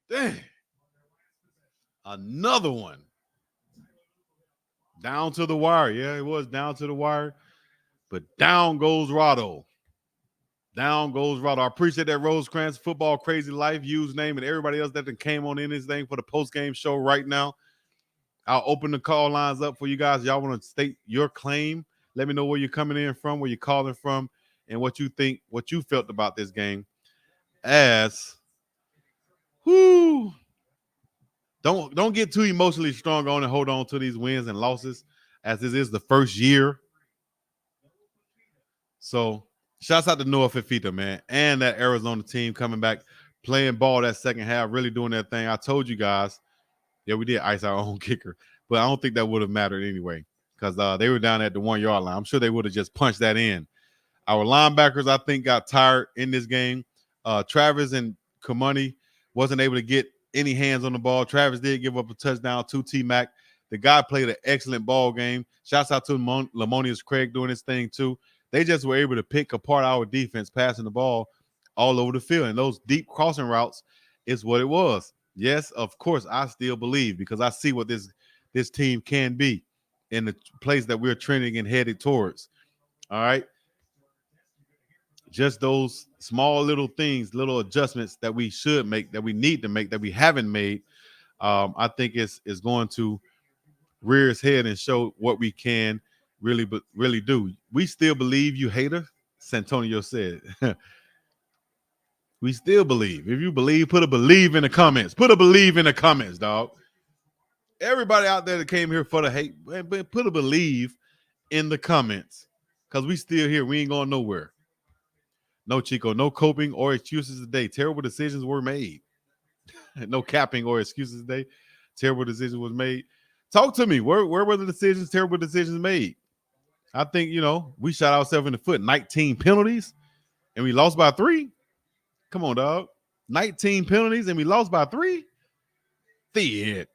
Dang. Another one. Down to the wire. Yeah, it was down to the wire. But down goes Rado. Down goes Rado. I appreciate that Rosecrans Football Crazy Life username and everybody else that came on in this thing for the post-game show right now. I'll open the call lines up for you guys. Y'all want to state your claim. Let me know where you're coming in from, where you're calling from, and what you think, what you felt about this game. As whoo, don't get too emotionally strong on and hold on to these wins and losses, as this is the first year. So shouts out to Noah Fifita, man, and that Arizona team coming back, playing ball that second half, really doing their thing. I told you guys, yeah, we did ice our own kicker, but I don't think that would have mattered anyway because they were down at the 1 yard line. I'm sure they would have just punched that in. Our linebackers, I think, got tired in this game. Travis and Kamani wasn't able to get any hands on the ball. Travis did give up a touchdown to T-Mac. The guy played an excellent ball game. Shouts out to Lamonius Craig doing his thing too. They just were able to pick apart our defense, passing the ball all over the field. And those deep crossing routes is what it was. Yes, of course, I still believe because I see what this team can be in the place that we're trending and headed towards. All right. Just those small little things, little adjustments that we should make, that we need to make, that we haven't made. I think is going to rear its head and show what we can really do. We still believe, you hater, Santonio said. We still believe. If you believe, put a believe in the comments. Put a believe in the comments, dog. Everybody out there that came here for the hate, put a believe in the comments because we still here. We ain't going nowhere. No, Chico, no coping or excuses today. Terrible decisions were made. No capping or excuses today. Terrible decision was made. Talk to me. Where were the decisions, terrible decisions made? I think, we shot ourselves in the foot. 19 penalties and we lost by 3. Come on, dog. 19 penalties and we lost by 3? If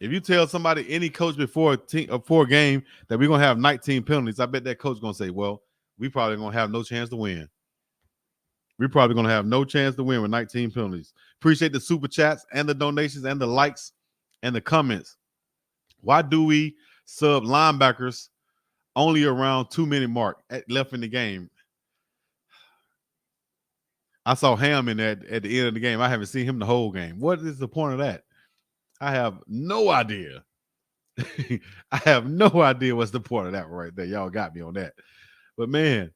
you tell somebody, any coach before a game that we're going to have 19 penalties, I bet that coach is going to say, well, we probably going to have no chance to win. We're probably going to have no chance to win with 19 penalties. Appreciate the super chats and the donations and the likes and the comments. Why do we sub linebackers only around 2-minute mark left in the game? I saw Ham in that at the end of the game. I haven't seen him the whole game. What is the point of that? I have no idea. I have no idea what's the point of that right there. Y'all got me on that. But, man,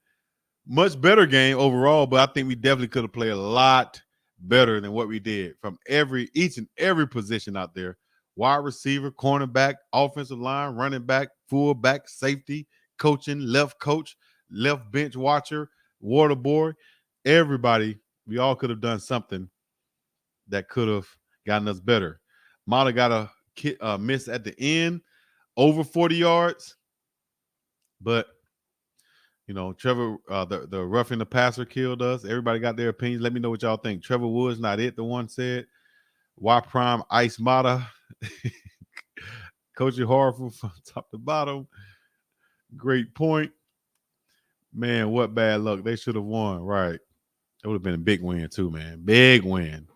much better game overall, but I think we definitely could have played a lot better than what we did from each and every position out there. Wide receiver, cornerback, offensive line, running back, fullback, safety, coaching, left coach, left bench watcher, water boy. Everybody, we all could have done something that could have gotten us better. Mata got a miss at the end, over 40 yards. But, Trevor, the roughing the passer killed us. Everybody got their opinions. Let me know what y'all think. Trevor Woods, not it, the one said. Y Prime, Ice Mata. Coach Horrible from top to bottom. Great point. Man, what bad luck. They should have won. Right. It would have been a big win too, man. Big win.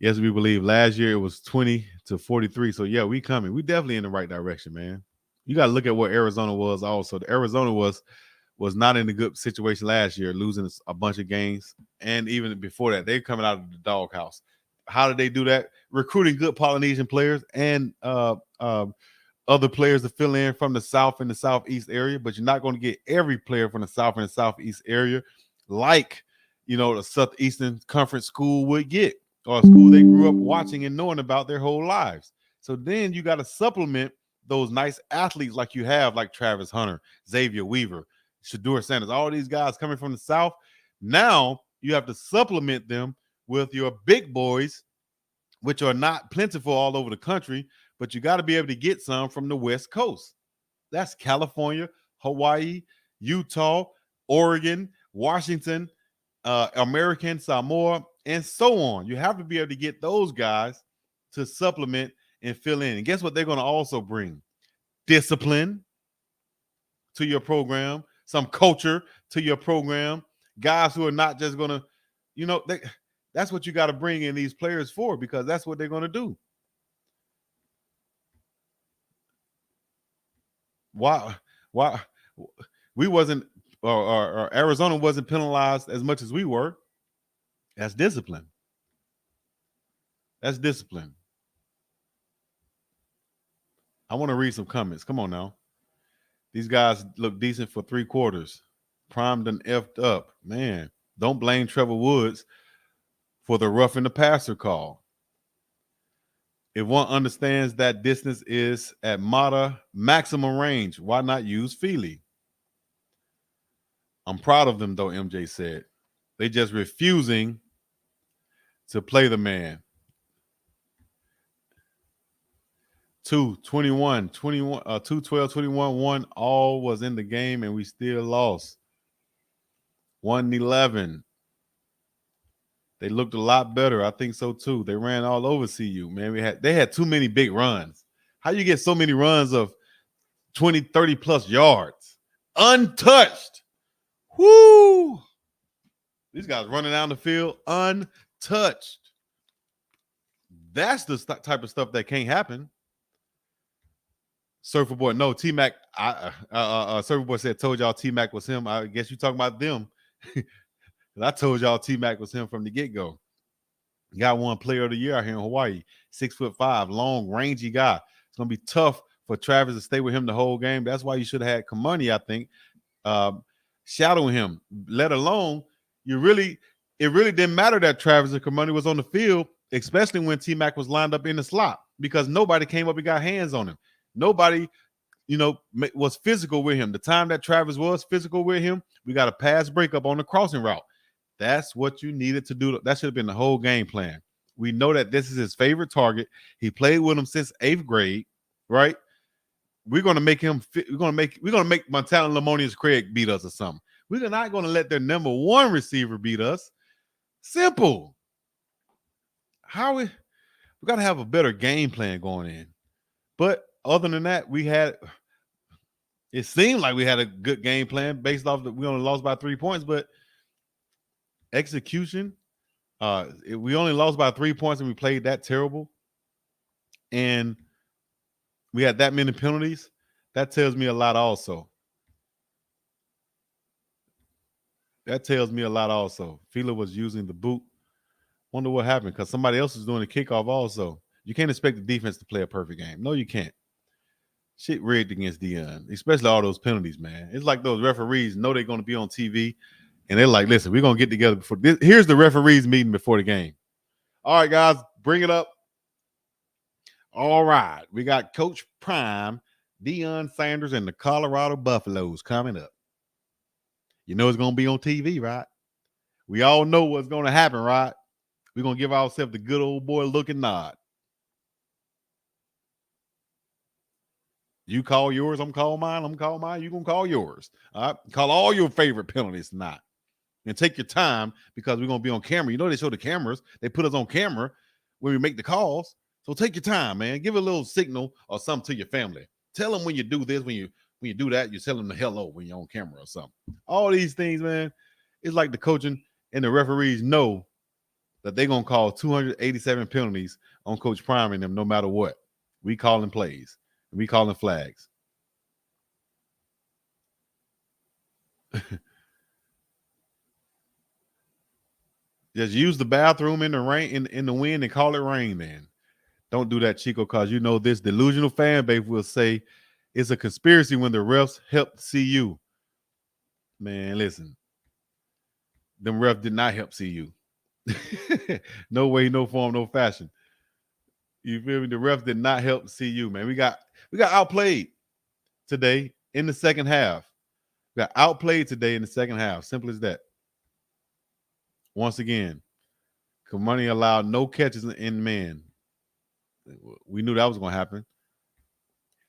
Yes, we believe last year it was 20-43. So, yeah, we coming. We definitely in the right direction, man. You got to look at what Arizona was also. The Arizona was not in a good situation last year, losing a bunch of games. And even before that, they're coming out of the doghouse. How did they do that? Recruiting good Polynesian players and other players to fill in from the South and the Southeast area, but you're not going to get every player from the South and the Southeast area like, the Southeastern Conference school would get, or a school they grew up watching and knowing about their whole lives. So then you got to supplement those nice athletes like you have, like Travis Hunter, Xavier Weaver, Shedeur Sanders, all these guys coming from the South. Now you have to supplement them with your big boys, which are not plentiful all over the country, but you got to be able to get some from the West Coast. That's California, Hawaii, Utah, Oregon, Washington, American Samoa, and so on. You have to be able to get those guys to supplement and fill in. And guess what they're going to also bring? Discipline to your program, some culture to your program. Guys who are not just going to, that's what you got to bring in these players for, because that's what they're going to do. Why we wasn't, or Arizona wasn't penalized as much as we were? That's discipline. That's discipline. I want to read some comments. Come on now. These guys look decent for 3 quarters. Prime done effed up. Man, don't blame Trevor Woods for the roughing the passer call. If one understands that distance is at Mata maximum range, why not use Feely? I'm proud of them, though, MJ said. They just refusing to play the man. 2-21, 21, 2-12, 21, 1 all was in the game, and we still lost. 1-11. They looked a lot better. I think so too. They ran all over CU, man. They had too many big runs. How you get so many runs of 20, 30 plus yards untouched? Whoo! These guys running down the field untouched. That's the type of stuff that can't happen. Surfer Boy, no, T-Mac. Surfer Boy said, told y'all T-Mac was him. I guess you talking about them. I told y'all T-Mac was him from the get-go. Got one player of the year out here in Hawaii. 6'5", long, rangy guy. It's going to be tough for Travis to stay with him the whole game. That's why you should have had Kamani, I think, shadowing him. Let alone, it really didn't matter that Travis and Kamani was on the field, especially when T-Mac was lined up in the slot, because nobody came up and got hands on him. Nobody, was physical with him. The time that Travis was physical with him, we got a pass breakup on the crossing route. That's what you needed to do. That should have been the whole game plan. We know that this is his favorite target. He played with him since 8th grade, right? We're gonna make him. We're gonna make Montana Lamonius Craig beat us or something. We're not gonna let their number 1 receiver beat us. Simple. We gotta have a better game plan going in. But other than that, it seemed like we had a good game plan based off that we only lost by 3 points, but execution, we only lost by 3 points and we played that terrible. And we had that many penalties. That tells me a lot also. Fila was using the boot. Wonder what happened, because somebody else was doing the kickoff also. You can't expect the defense to play a perfect game. No, you can't. Shit rigged against Dion, especially all those penalties, man. It's like those referees know they're going to be on TV, and they're like, listen, we're going to get together before this. Here's the referees meeting before the game. All right, guys, bring it up. All right, we got Coach Prime, Deion Sanders, and the Colorado Buffaloes coming up. You know it's going to be on TV, right? We all know what's going to happen, right? We're going to give ourselves the good old boy looking nod. You call yours, I'm call mine, I'm call mine, you're going to call yours. All right? Call all your favorite penalties tonight. And take your time, because we're going to be on camera. You know they show the cameras. They put us on camera when we make the calls. So take your time, man. Give a little signal or something to your family. Tell them when you do this, when you do that, you tell them the hello when you're on camera or something. All these things, man, it's like the coaching and the referees know that they're going to call 287 penalties on Coach Prime and them no matter what. We calling plays. We calling flags. Just use the bathroom in the rain, in the wind, and call it rain, man. Don't do that, Chico, because you know this delusional fan base will say it's a conspiracy when the refs helped CU. Man, listen. Them refs did not help CU. No way, no form, no fashion. You feel me? The refs did not help CU, man. We got outplayed today in the second half. We got outplayed today in the second half. Simple as that. Once again, Kamani allowed no catches in man. We knew that was going to happen.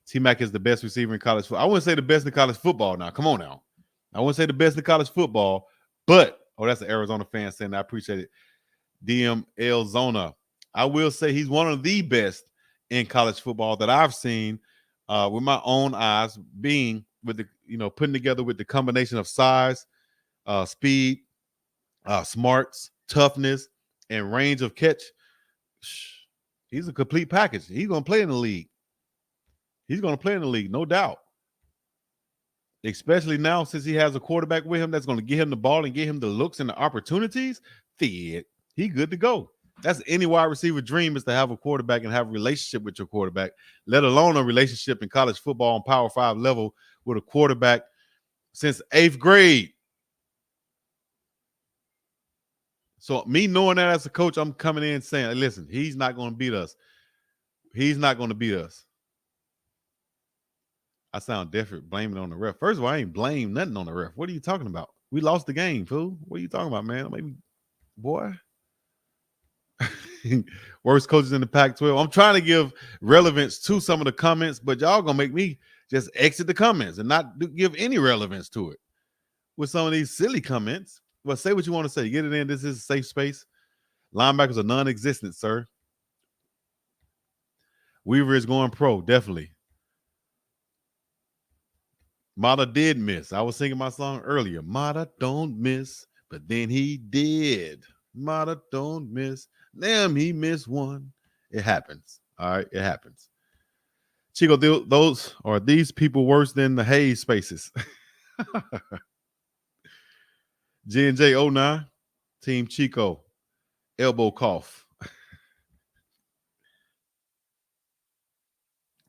T-Mac is the best receiver in college football. I wouldn't say the best in college football now. Come on now. I wouldn't say the best in college football, but, that's an Arizona fan saying that. I appreciate it. DM Arizona. I will say he's one of the best in college football that I've seen with my own eyes, being with the, putting together with the combination of size, speed, smarts, toughness, and range of catch. He's a complete package. He's going to play in the league. He's going to play in the league, no doubt. Especially now since he has a quarterback with him that's going to get him the ball and get him the looks and the opportunities. He good to go. That's any wide receiver dream, is to have a quarterback and have a relationship with your quarterback, let alone a relationship in college football on Power 5 level with a quarterback since 8th grade. So me knowing that as a coach, I'm coming in saying, listen, he's not going to beat us. He's not going to beat us. I sound different blaming on the ref. First of all, I ain't blame nothing on the ref. What are you talking about? We lost the game, fool. What are you talking about, man? Maybe, boy. Worst coaches in the Pac-12. I'm trying to give relevance to some of the comments, but y'all gonna make me just exit the comments and not give any relevance to it with some of these silly comments. Well, say what you want to say. Get it in. This is a safe space. Linebackers are non-existent, sir. Weaver is going pro, definitely. Mata did miss. I was singing my song earlier. Mata don't miss, but then he did. Mata don't miss. Damn, he missed one. It happens. All right, it happens. Chico, those are these people worse than the Hayes spaces. J&J 09, Team Chico, elbow cough.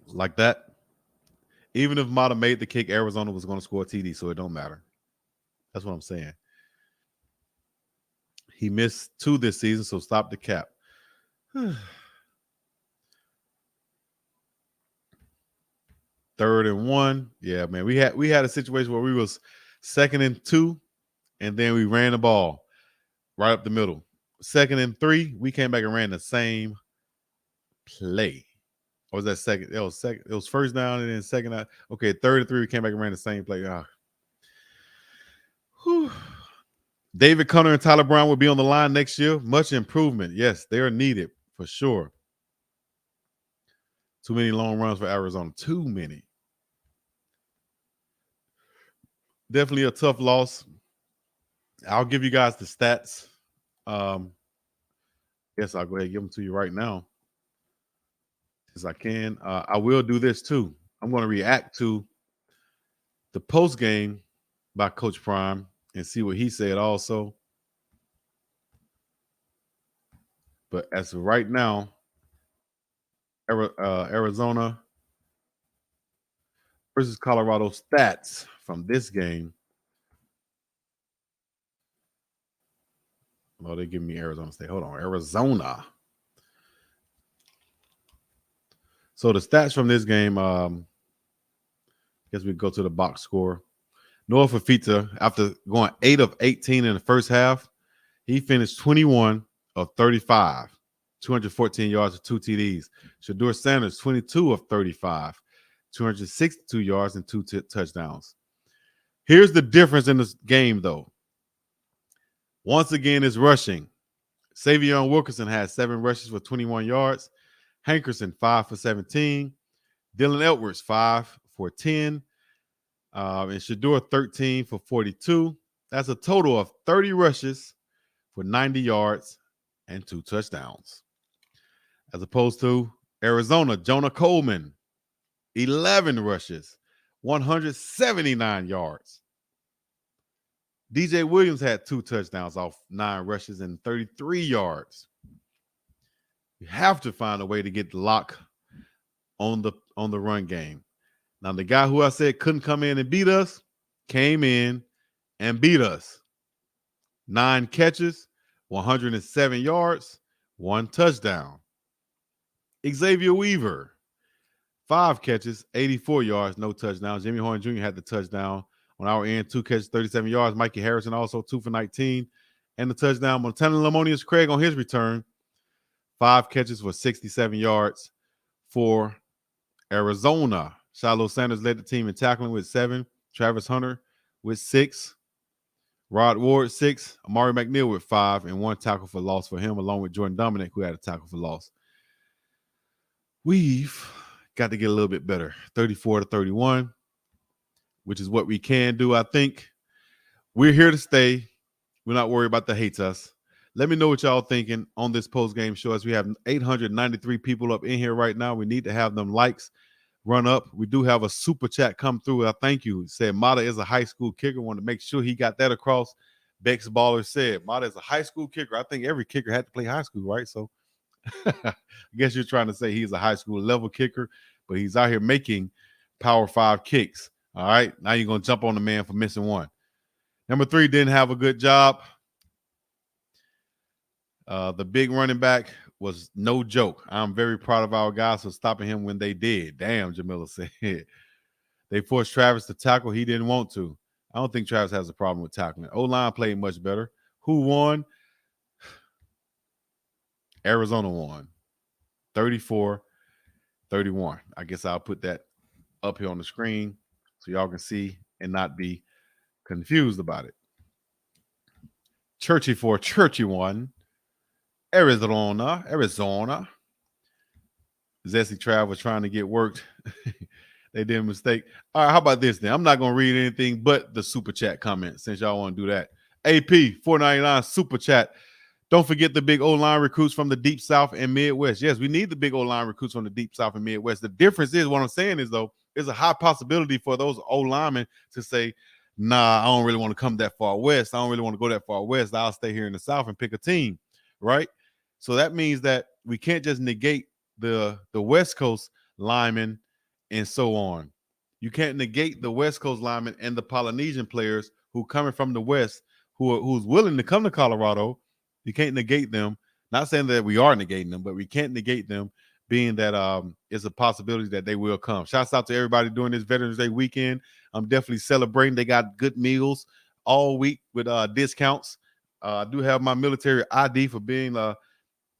Like that. Even if Mata made the kick, Arizona was going to score a TD, so it don't matter. That's what I'm saying. He missed 2 this season, so stop the cap. 3rd and 1. Yeah, man. We had a situation where we was 2nd and 2, and then we ran the ball right up the middle. 2nd and 3, we came back and ran the same play. Or was that second? It was second. It was first down and then second down. Okay, 3rd and 3, we came back and ran the same play. David Connor and Tyler Brown will be on the line next year. Much improvement. Yes, they are needed for sure. Too many long runs for Arizona. Too many. Definitely a tough loss. I'll give you guys the stats. Yes, I'll go ahead and give them to you right now, as I can. I will do this too. I'm going to react to the post game by Coach Prime and see what he said also. But as of right now, Arizona versus Colorado stats from this game. Well, they give me Arizona State. Hold on, Arizona. So the stats from this game, I guess we go to the box score. Noah Fafita, after going 8 of 18 in the first half, he finished 21 of 35, 214 yards with 2 TDs. Shedeur Sanders, 22 of 35, 262 yards and 2 touchdowns. Here's the difference in this game, though. Once again, it's rushing. Savion Wilkerson had 7 rushes for 21 yards. Hankerson, 5 for 17. Dylan Edwards, 5 for 10. And Shedeur, 13 for 42. That's a total of 30 rushes for 90 yards and 2 touchdowns. As opposed to Arizona, Jonah Coleman, 11 rushes, 179 yards. DJ Williams had 2 touchdowns off 9 rushes and 33 yards. You have to find a way to get the lock on the run game. Now, the guy who I said couldn't come in and beat us came in and beat us. 9 catches, 107 yards, 1 touchdown. Xavier Weaver, 5 catches, 84 yards, no touchdown. Jimmy Horn Jr. had the touchdown on our end, 2 catches, 37 yards. Mikey Harrison also 2 for 19 and the touchdown. Montana Lamonius Craig on his return, 5 catches for 67 yards for Arizona. Shiloh Sanders led the team in tackling with 7. Travis Hunter with 6. Rod Ward, 6. Amari McNeil with 5 and 1 tackle for loss for him, along with Jordan Dominic, who had a tackle for loss. We've got to get a little bit better. 34-31. which is what we can do. I think we're here to stay. We're not worried about the hates us. Let me know what y'all thinking on this post-game show, as we have 893 people up in here right now. We need to have them likes run up. We do have a super chat come through. I thank you. It said Mata is a high school kicker. Want to make sure he got that across. Bex Baller said Mata is a high school kicker. I think every kicker had to play high school, right? So I guess you're trying to say he's a high school level kicker, but he's out here making Power 5 kicks. All right. Now you're going to jump on the man for missing one. Number 3 didn't have a good job. The big running back was no joke. I'm very proud of our guys for stopping him when they did. Damn, Jamila said. They forced Travis to tackle. He didn't want to. I don't think Travis has a problem with tackling. O-line played much better. Who won? Arizona won. 34-31. I guess I'll put that up here on the screen so y'all can see and not be confused about it. Churchy for Churchy won. Arizona. Zesty Trav was trying to get worked. They did a mistake. All right, how about this then? I'm not going to read anything but the super chat comments since y'all want to do that. AP, $4.99 super chat. Don't forget the big O-line recruits from the Deep South and Midwest. Yes, we need the big O-line recruits from the Deep South and Midwest. The difference is, what I'm saying is, though, there's a high possibility for those O-linemen to say, nah, I don't really want to come that far west. I don't really want to go that far west. I'll stay here in the South and pick a team, right? So that means that we can't just negate the West Coast linemen and so on. You can't negate the West Coast linemen and the Polynesian players who coming from the West, who's willing to come to Colorado. You can't negate them. Not saying that we are negating them, but we can't negate them, being that it's a possibility that they will come. Shouts out to everybody during this Veterans Day weekend. I'm definitely celebrating. They got good meals all week with discounts. I do have my military ID for being a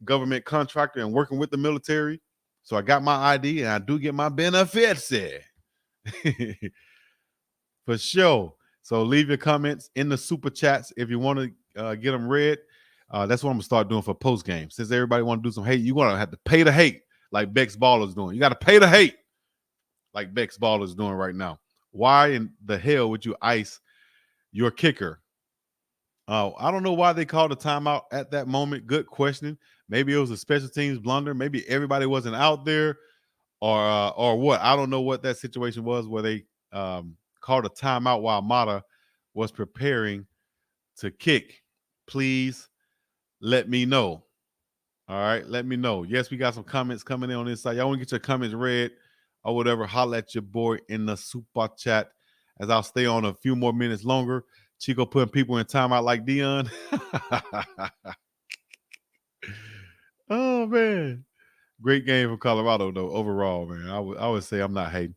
government contractor and working with the military. So I got my ID and I do get my benefits there. For sure. So leave your comments in the super chats if you want to get them read. That's what I'm going to start doing for post game. Since everybody want to do some hate, you're going to have to pay to hate like Bex Baller's doing. You got to pay to hate like Bex Baller's doing right now. Why in the hell would you ice your kicker? I don't know why they called a timeout at that moment. Good question. Maybe it was a special teams blunder. Maybe everybody wasn't out there, or what. I don't know what that situation was where they called a timeout while Mata was preparing to kick. Please let me know. All right, let me know. Yes, we got some comments coming in on this side. Y'all want to get your comments read or whatever, holla at your boy in the super chat, as I'll stay on a few more minutes longer. Chico putting people in timeout like Dion. Oh, man. Great game from Colorado, though, overall, man. I would say I'm not hating.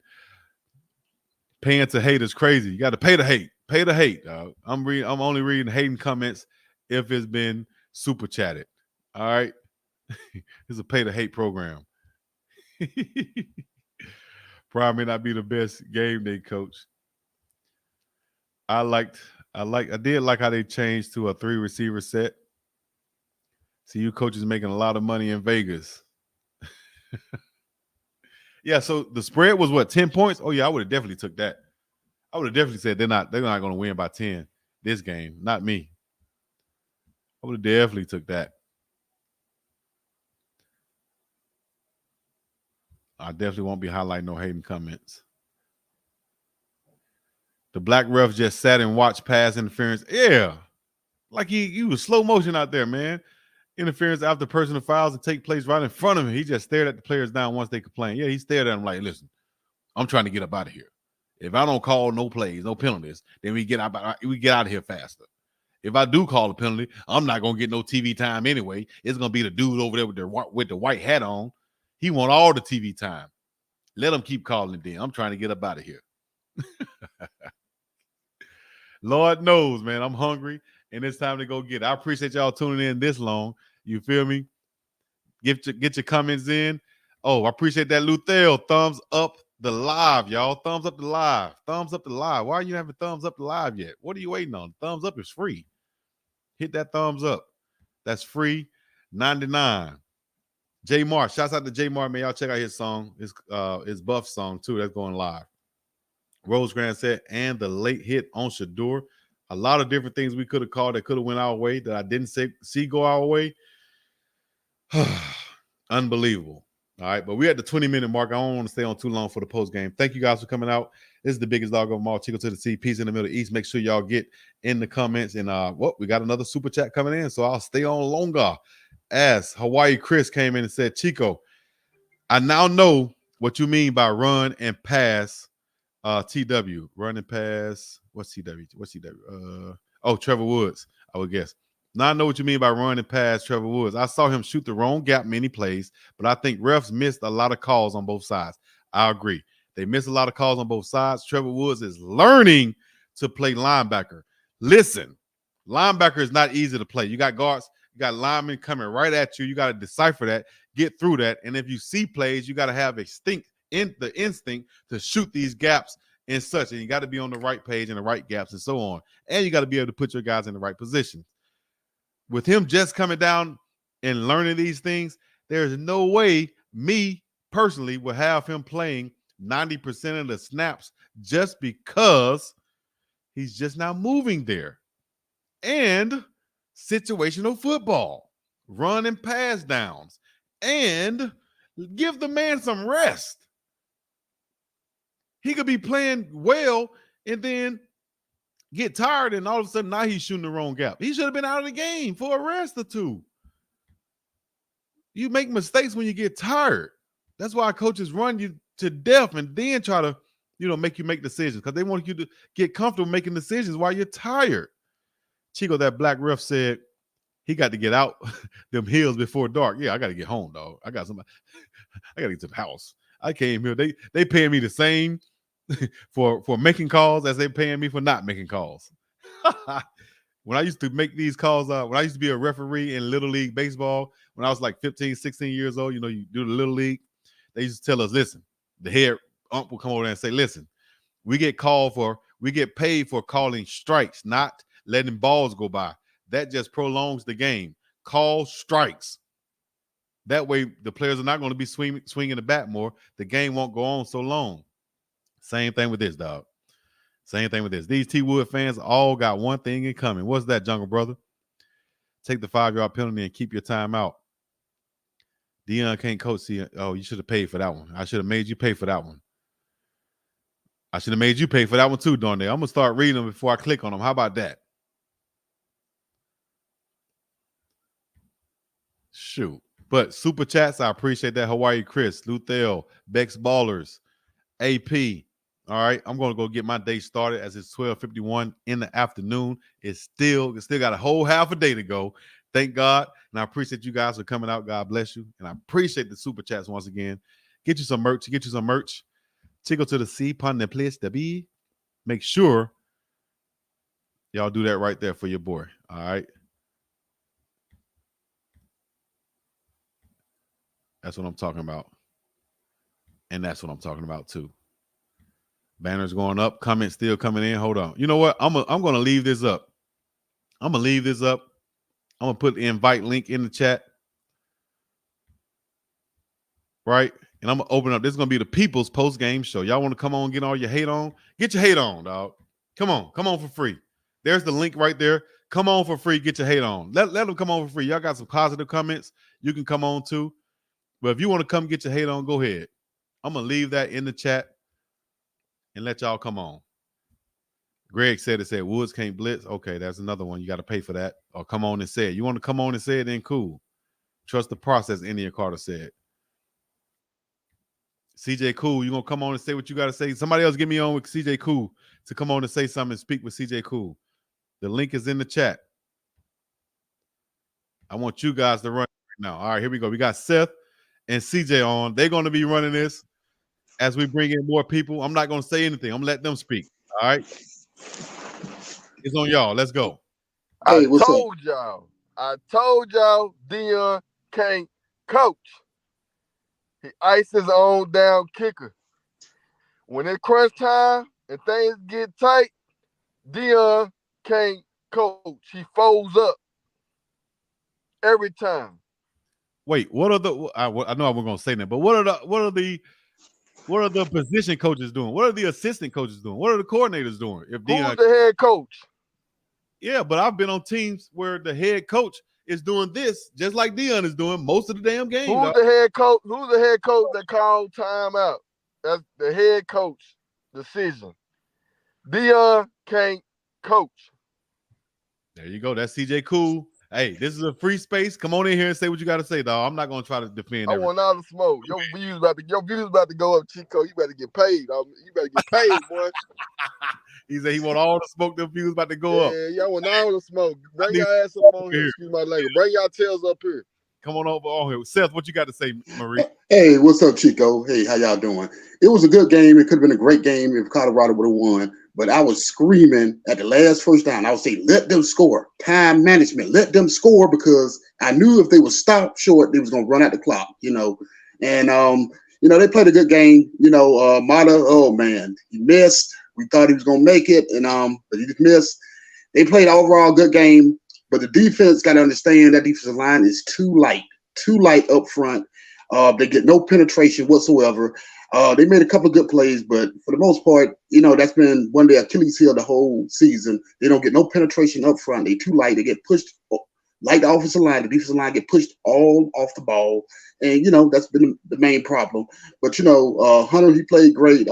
Paying to hate is crazy. You got to pay to hate. Pay to hate. I'm only reading hating comments if it's been super chatted. All right? It's a pay to hate program. Probably may not be the best game day coach. I did like how they changed to a 3 receiver set. See, you coaches making a lot of money in Vegas. Yeah, so the spread was what, 10 points? Oh yeah, I would have definitely took that. I would have definitely said they're not going to win by 10 this game. Not me. I would have definitely took that. I definitely won't be highlighting no hating comments. The black ref just sat and watched pass interference. Yeah. Like he was slow motion out there, man. Interference after personal fouls and take place right in front of him. He just stared at the players down once they complained. Yeah, he stared at them like, listen, I'm trying to get up out of here. If I don't call no plays, no penalties, then we get out of here faster. If I do call a penalty, I'm not gonna get no TV time anyway. It's gonna be the dude over there with the white hat on. He want all the TV time. Let him keep calling it then. I'm trying to get up out of here. Lord knows, man, I'm hungry and it's time to go get it. I appreciate y'all tuning in this long. You feel me? Get your comments in. Oh, I appreciate that, Luthel. Thumbs up the live, y'all. Thumbs up the live. Thumbs up the live. Why are you having thumbs up the live yet? What are you waiting on? Thumbs up is free. Hit that thumbs up. That's free. 99. J Mark. Shouts out to J Mark, man. Y'all check out his song. His Buff song, too. That's going live. Rosecrans said, and the late hit on Shador. A lot of different things we could have called that could have went our way that I didn't see go our way. Unbelievable. All right, but we're at the 20-minute mark. I don't want to stay on too long for the post game. Thank you guys for coming out. This is the biggest dog of them all. Chico to the sea, peace in the Middle East. Make sure y'all get in the comments. And we got another super chat coming in, so I'll stay on longer. As Hawaii Chris came in and said, Chico, I now know what you mean by run and pass. TW, run and pass. What's TW? Trevor Woods, I would guess. Now I know what you mean by run and pass Trevor Woods. I saw him shoot the wrong gap many plays, but I think refs missed a lot of calls on both sides. I agree. They missed a lot of calls on both sides. Trevor Woods is learning to play linebacker. Listen, linebacker is not easy to play. You got guards, you got linemen coming right at you. You got to decipher that, get through that. And if you see plays, you got to have the instinct to shoot these gaps and such. And you got to be on the right page and the right gaps and so on. And you got to be able to put your guys in the right position. With him just coming down and learning these things, there's no way me personally would have him playing 90% of the snaps just because he's just now moving there. And situational football, run and pass downs, and give the man some rest. He could be playing well and then get tired, and all of a sudden now he's shooting the wrong gap. He should have been out of the game for a rest or two. You make mistakes when you get tired. That's why coaches run you to death and then try to, make you make decisions because they want you to get comfortable making decisions while you're tired. Chico, that black ref said he got to get out them hills before dark. Yeah, I got to get home, dog. I got to get to the house. I came here. They paying me the same for making calls as they paying me for not making calls. When I used to make these calls, when I used to be a referee in Little League baseball, when I was like 15, 16 years old, you do the Little League, they used to tell us, listen, the head ump will come over there and say, listen, we get paid for calling strikes, not letting balls go by. That just prolongs the game. Call strikes. That way, the players are not going to be swinging the bat more. The game won't go on so long. Same thing with this, dog. Same thing with this. These T-Wood fans all got one thing in common. What's that, Jungle Brother? Take the 5-yard penalty and keep your time out. Deion can't coach. Oh, you should have paid for that one. I should have made you pay for that one. I should have made you pay for that one too, Darnay. I'm going to start reading them before I click on them. How about that? Shoot. But super chats, I appreciate that. Hawaii Chris, Luthel, Bex Ballers, AP. All right, I'm going to go get my day started as it's 12:51 in the afternoon. It's still got a whole half a day to go. Thank God. And I appreciate you guys for coming out. God bless you. And I appreciate the super chats once again. Get you some merch. Chico to the sea, pun the place to be. Make sure y'all do that right there for your boy. All right. That's what I'm talking about. And that's what I'm talking about too. Banners going up, comments still coming in. Hold on. You know what? I'm going to leave this up. I'm going to put the invite link in the chat. Right? And I'm going to open up. This is going to be the People's Post-Game Show. Y'all want to come on, get all your hate on? Get your hate on, dog. Come on for free. There's the link right there. Come on for free. Get your hate on. Let them come on for free. Y'all got some positive comments. You can come on too. But if you want to come get your hate on, go ahead. I'm going to leave that in the chat and let y'all come on. Greg said Woods can't blitz. Okay, that's another one. You got to pay for that. Or come on and say it. You want to come on and say it, then cool. Trust the process, India Carter said. CJ Cool, you going to come on and say what you got to say? Somebody else get me on with CJ Cool to come on and say something and speak with CJ Cool. The link is in the chat. I want you guys to run right now. All right, here we go. We got Seth and CJ on. They're going to be running this as we bring in more people. I'm not going to say anything. I'm going to let them speak. All right? It's on y'all. Let's go. Hey, I told y'all Deion can't coach. He iced his own down kicker. When it's crunch time and things get tight, Deion can't coach. He folds up every time. Wait, what are the? I know I wasn't going to say that, but what are the What are the position coaches doing? What are the assistant coaches doing? What are the coordinators doing? If Who's Dion, the head coach? yeah, but I've been on teams where the head coach is doing this just like Dion is doing most of the damn game. Who's Dog. the head coach? Who's the head coach that called timeout? That's the head coach decision. Dion can't coach. There you go. That's CJ Cool. Hey, this is a free space. Come on in here and say what you got to say, dog. I'm not gonna try to defend I everything. want all the smoke. Your views about to go up, Chico. You better get paid. You better get paid, boy. He said he want all the smoke. The views about to go up. Yeah, y'all want all the smoke. I Bring need your ass up on here. here. Excuse my language. Bring y'all tails up here. Come on over on here. Seth, what you got to say, Marie? Hey, what's up, Chico? Hey, how y'all doing? It was a good game. It could have been a great game if Colorado would have won. But I was screaming at the last first down. I would say, let them score. Time management. Let them score because I knew if they would stop short, they was going to run out the clock, And, they played a good game. Mata, oh, man, he missed. We thought he was going to make it, but he just missed. They played overall good game. But the defense got to understand that defensive line is too light up front. They get no penetration whatsoever. They made a couple of good plays, but for the most part, that's been one of their Achilles heel the whole season. They don't get no penetration up front. They too light. They get pushed like the offensive line. The defensive line get pushed all off the ball, and that's been the main problem. But Hunter, he played great.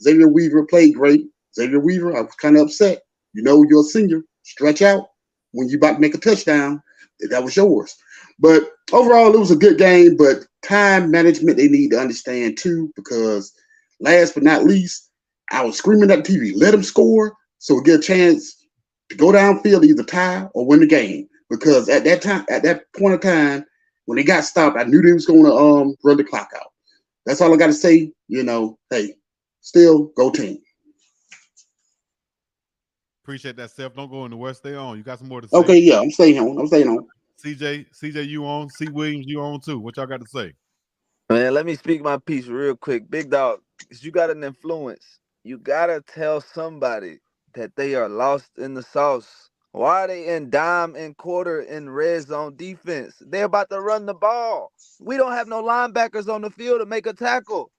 Xavier Weaver played great. Xavier Weaver, I was kind of upset. You're a senior. Stretch out when you about to make a touchdown. That was yours. But overall, it was a good game. But time management, they need to understand too, because last but not least, I was screaming at the TV, let them score so we get a chance to go downfield, either tie or win the game. Because at that point of time, when they got stopped, I knew they was going to run the clock out. That's all I got to say. Hey, still go team. Appreciate that, Seth. Don't go in the West. Stay on. You got some more to say. Okay, yeah, I'm staying on. CJ, you on? C. Williams, you on too. What y'all got to say? Man, let me speak my piece real quick. Big dog, you got an influence. You gotta tell somebody that they are lost in the sauce. Why are they in dime and quarter in red zone defense? They're about to run the ball. We don't have no linebackers on the field to make a tackle.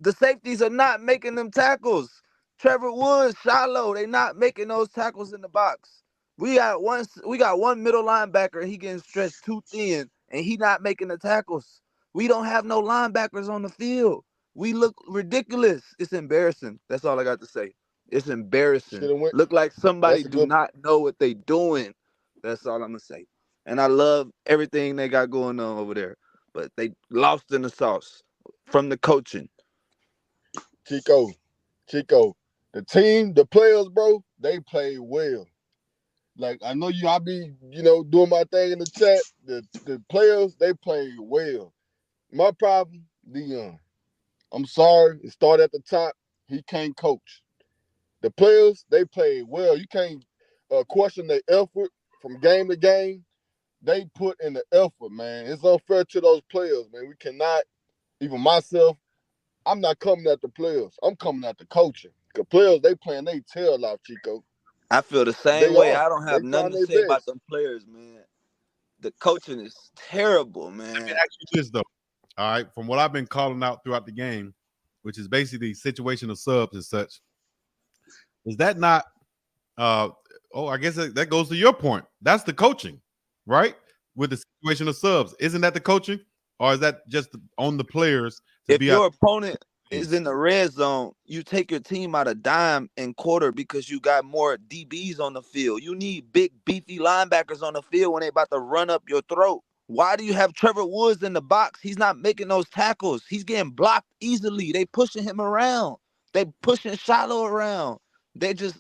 The safeties are not making them tackles. Trevor Woods, Shiloh, they not making those tackles in the box. We got one middle linebacker. He getting stretched too thin, and he not making the tackles. We don't have no linebackers on the field. We look ridiculous. It's embarrassing. That's all I got to say. It's embarrassing. Went. Look like somebody That's a do good. not know what they doing. That's all I'm gonna say. And I love everything they got going on over there, but they lost in the sauce from the coaching. Chico. The team, the players, bro, they played well. Like I know I be, doing my thing in the chat. The players, they played well. My problem, Dion. I'm sorry, it started at the top. He can't coach. The players, they played well. You can't question their effort from game to game. They put in the effort, man. It's unfair to those players, man. We cannot, even myself, I'm not coming at the players. I'm coming at the coaching. The players, they playing they tail off, Chico. I feel the same They way. are. I don't They have nothing trying to their say about best. them players, man. The coaching is terrible, Let me man. ask you this though. All right, from what I've been calling out throughout the game, which is basically situational subs and such, is that not? I guess that goes to your point. That's the coaching, right? With the situational subs, isn't that the coaching, or is that just on the players to If be out? your opponent is in the red zone, you take your team out of dime and quarter because you got more DBs on the field. You need big, beefy linebackers on the field when they about to run up your throat. Why do you have Trevor Woods in the box? He's not making those tackles. He's getting blocked easily. They pushing him around. They pushing Shiloh around. They just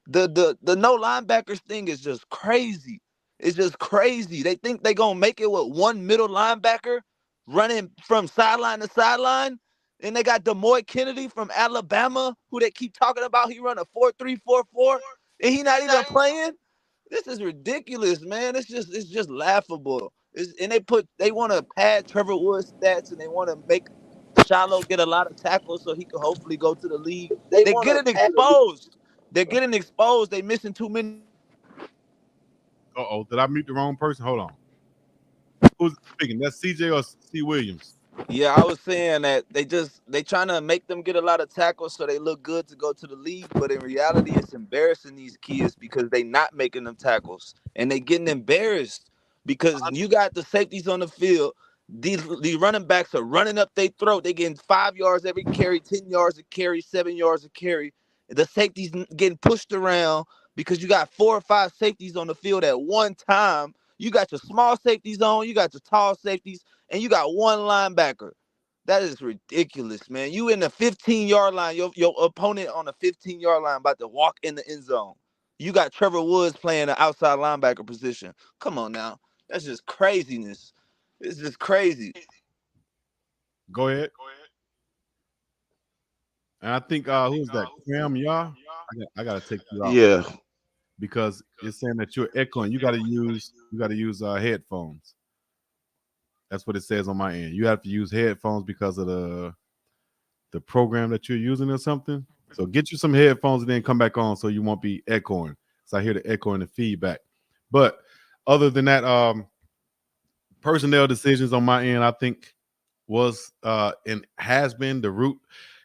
the no linebackers thing is just crazy. It's just crazy. They think they gonna make it with one middle linebacker running from sideline to sideline. And they got Demoy Kennedy from Alabama, who they keep talking about. He run a 4.344, and he not even playing. This is ridiculous, man. It's just laughable. And they want to pad Trevor Woods stats, and they want to make Shiloh get a lot of tackles so he can hopefully go to the league. They're getting exposed. They're getting exposed. They missing too many. Did I mute the wrong person? Hold on. Who's speaking? That's CJ or C. Williams? Yeah, I was saying that they trying to make them get a lot of tackles so they look good to go to the league, but in reality, it's embarrassing these kids because they not making them tackles and they getting embarrassed because you got the safeties on the field. These running backs are running up their throat. They getting 5 yards every carry, 10 yards a carry, 7 yards a carry. The safeties getting pushed around because you got 4 or 5 safeties on the field at one time. You got your small safeties on, you got your tall safeties, and you got one linebacker. That is ridiculous, man. You in the 15-yard line, your opponent on the 15-yard line about to walk in the end zone. You got Trevor Woods playing the outside linebacker position. Come on now. That's just craziness. It's just crazy. Go ahead. And I think who's that? Cam, y'all. I gotta take you out Yeah. because it's saying that you're echoing. You gotta use headphones. That's what it says on my end. You have to use headphones because of the program that you're using or something. So get you some headphones and then come back on so you won't be echoing. So I hear the echo and the feedback. But other than that, personnel decisions on my end, I think was and has been the root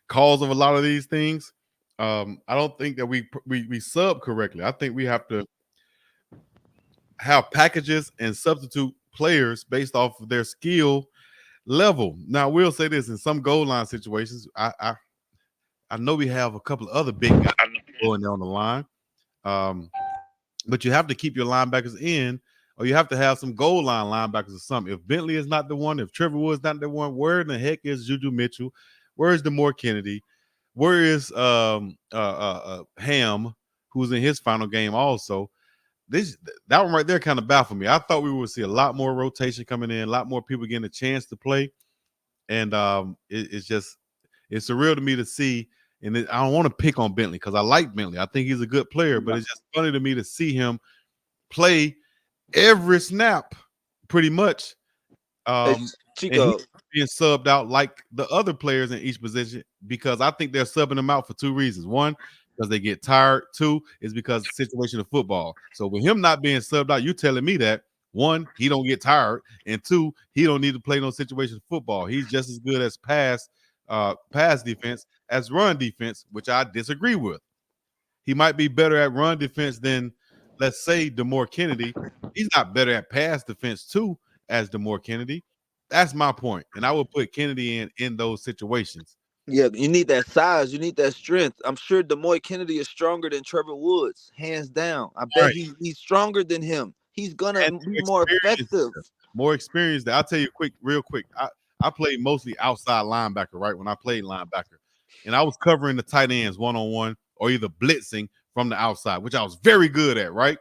cause of a lot of these things. I don't think that we sub correctly. I think we have to have packages and substitute players based off of their skill level. Now, we'll say this: in some goal line situations, I know we have a couple of other big guys going down the line, but you have to keep your linebackers in, or you have to have some goal line linebackers or something. If Bentley is not the one, if Trevor Woods not the one, where in the heck is Juju Mitchell? Where is Demore Kennedy? Where is Ham, who's in his final game also? That one right there kind of baffled me. I thought we would see a lot more rotation coming in, a lot more people getting a chance to play, and it's surreal to me to see. And I don't want to pick on Bentley because I like Bentley. I think he's a good player, but it's just funny to me to see him play every snap, pretty much. And Chico, he's being subbed out like the other players in each position because I think they're subbing them out for two reasons. One, because they get tired. Two, is because the situation of football. So with him not being subbed out, you're telling me that one, he don't get tired, and two, he don't need to play no situation of football. He's just as good as pass defense as run defense, which I disagree with. He might be better at run defense than, let's say, Demore Kennedy. He's not better at pass defense too as Demore Kennedy. That's my point, and I would put Kennedy in those situations. yeah, you need that size. You need that strength. I'm sure Demoy Kennedy is stronger than Trevor Woods, hands down. I All bet right, he's stronger than him. He's gonna and be more effective. more experience. I'll tell you real quick. I played mostly outside linebacker, right? When I played linebacker, and I was covering the tight ends one on one or either blitzing from the outside, which I was very good at, right?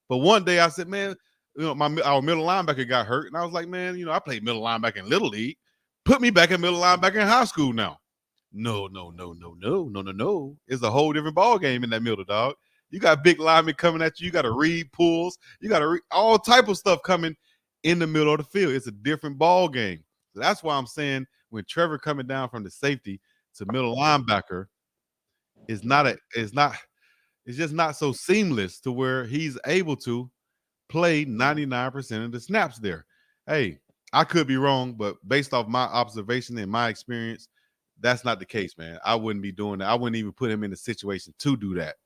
But one day I said, man, our middle linebacker got hurt, and I was like, man, I played middle linebacker in little league. Put me back in middle linebacker in high school now. No. It's a whole different ball game in that middle, dog. You got big linemen coming at you. You got to read pulls. You got to read all type of stuff coming in the middle of the field. It's a different ball game. So that's why I'm saying when Trevor coming down from the safety to middle linebacker is it's just not so seamless to where he's able to play 99% of the snaps there. Hey, I could be wrong, but based off my observation and my experience, that's not the case, man. I wouldn't be doing that. I wouldn't even put him in a situation to do that.